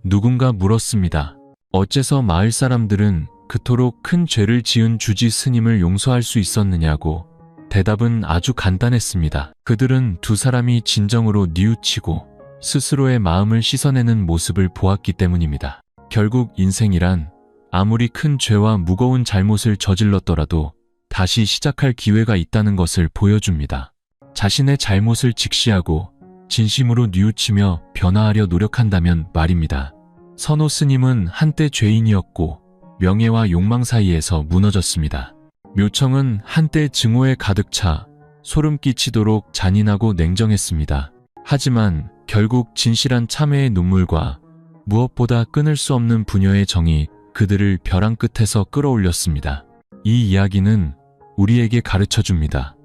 누군가 물었습니다. 어째서 마을 사람들은 그토록 큰 죄를 지은 주지 스님을 용서할 수 있었느냐고. 대답은 아주 간단했습니다. 그들은 두 사람이 진정으로 뉘우치고 스스로의 마음을 씻어내는 모습을 보았기 때문입니다. 결국 인생이란 아무리 큰 죄와 무거운 잘못을 저질렀더라도 다시 시작할 기회가 있다는 것을 보여줍니다. 자신의 잘못을 직시하고 진심으로 뉘우치며 변화하려 노력한다면 말입니다. 선호 스님은 한때 죄인이었고 명예와 욕망 사이에서 무너졌습니다. 묘청은 한때 증오에 가득 차 소름 끼치도록 잔인하고 냉정했습니다. 하지만 결국 진실한 참회의 눈물과 무엇보다 끊을 수 없는 부녀의 정이 그들을 벼랑 끝에서 끌어올렸습니다. 이 이야기는 우리에게 가르쳐줍니다.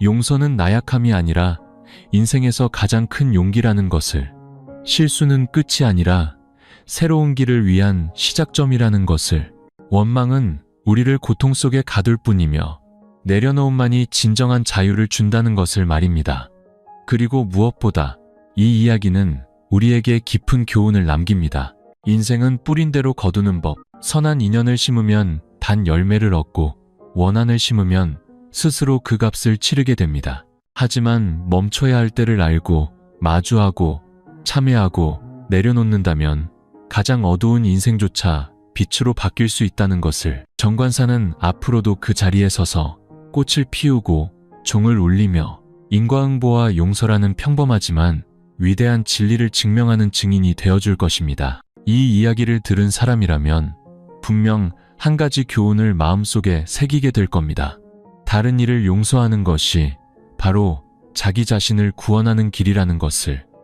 용서는 나약함이 아니라 인생에서 가장 큰 용기라는 것을, 실수는 끝이 아니라 새로운 길을 위한 시작점이라는 것을, 원망은 우리를 고통 속에 가둘 뿐이며 내려놓음만이 진정한 자유를 준다는 것을 말입니다. 그리고 무엇보다 이 이야기는 우리에게 깊은 교훈을 남깁니다. 인생은 뿌린 대로 거두는 법. 선한 인연을 심으면 단 열매를 얻고 원한을 심으면 스스로 그 값을 치르게 됩니다. 하지만 멈춰야 할 때를 알고 마주하고 참회하고 내려놓는다면 가장 어두운 인생조차 빛으로 바뀔 수 있다는 것을 정관사는 앞으로도 그 자리에 서서 꽃을 피우고 종을 울리며 인과응보와 용서라는 평범하지만 위대한 진리를 증명하는 증인이 되어줄 것입니다. 이 이야기를 들은 사람이라면 분명 한 가지 교훈을 마음속에 새기게 될 겁니다. 다른 이를 용서하는 것이 바로 자기 자신을 구원하는 길이라는 것을.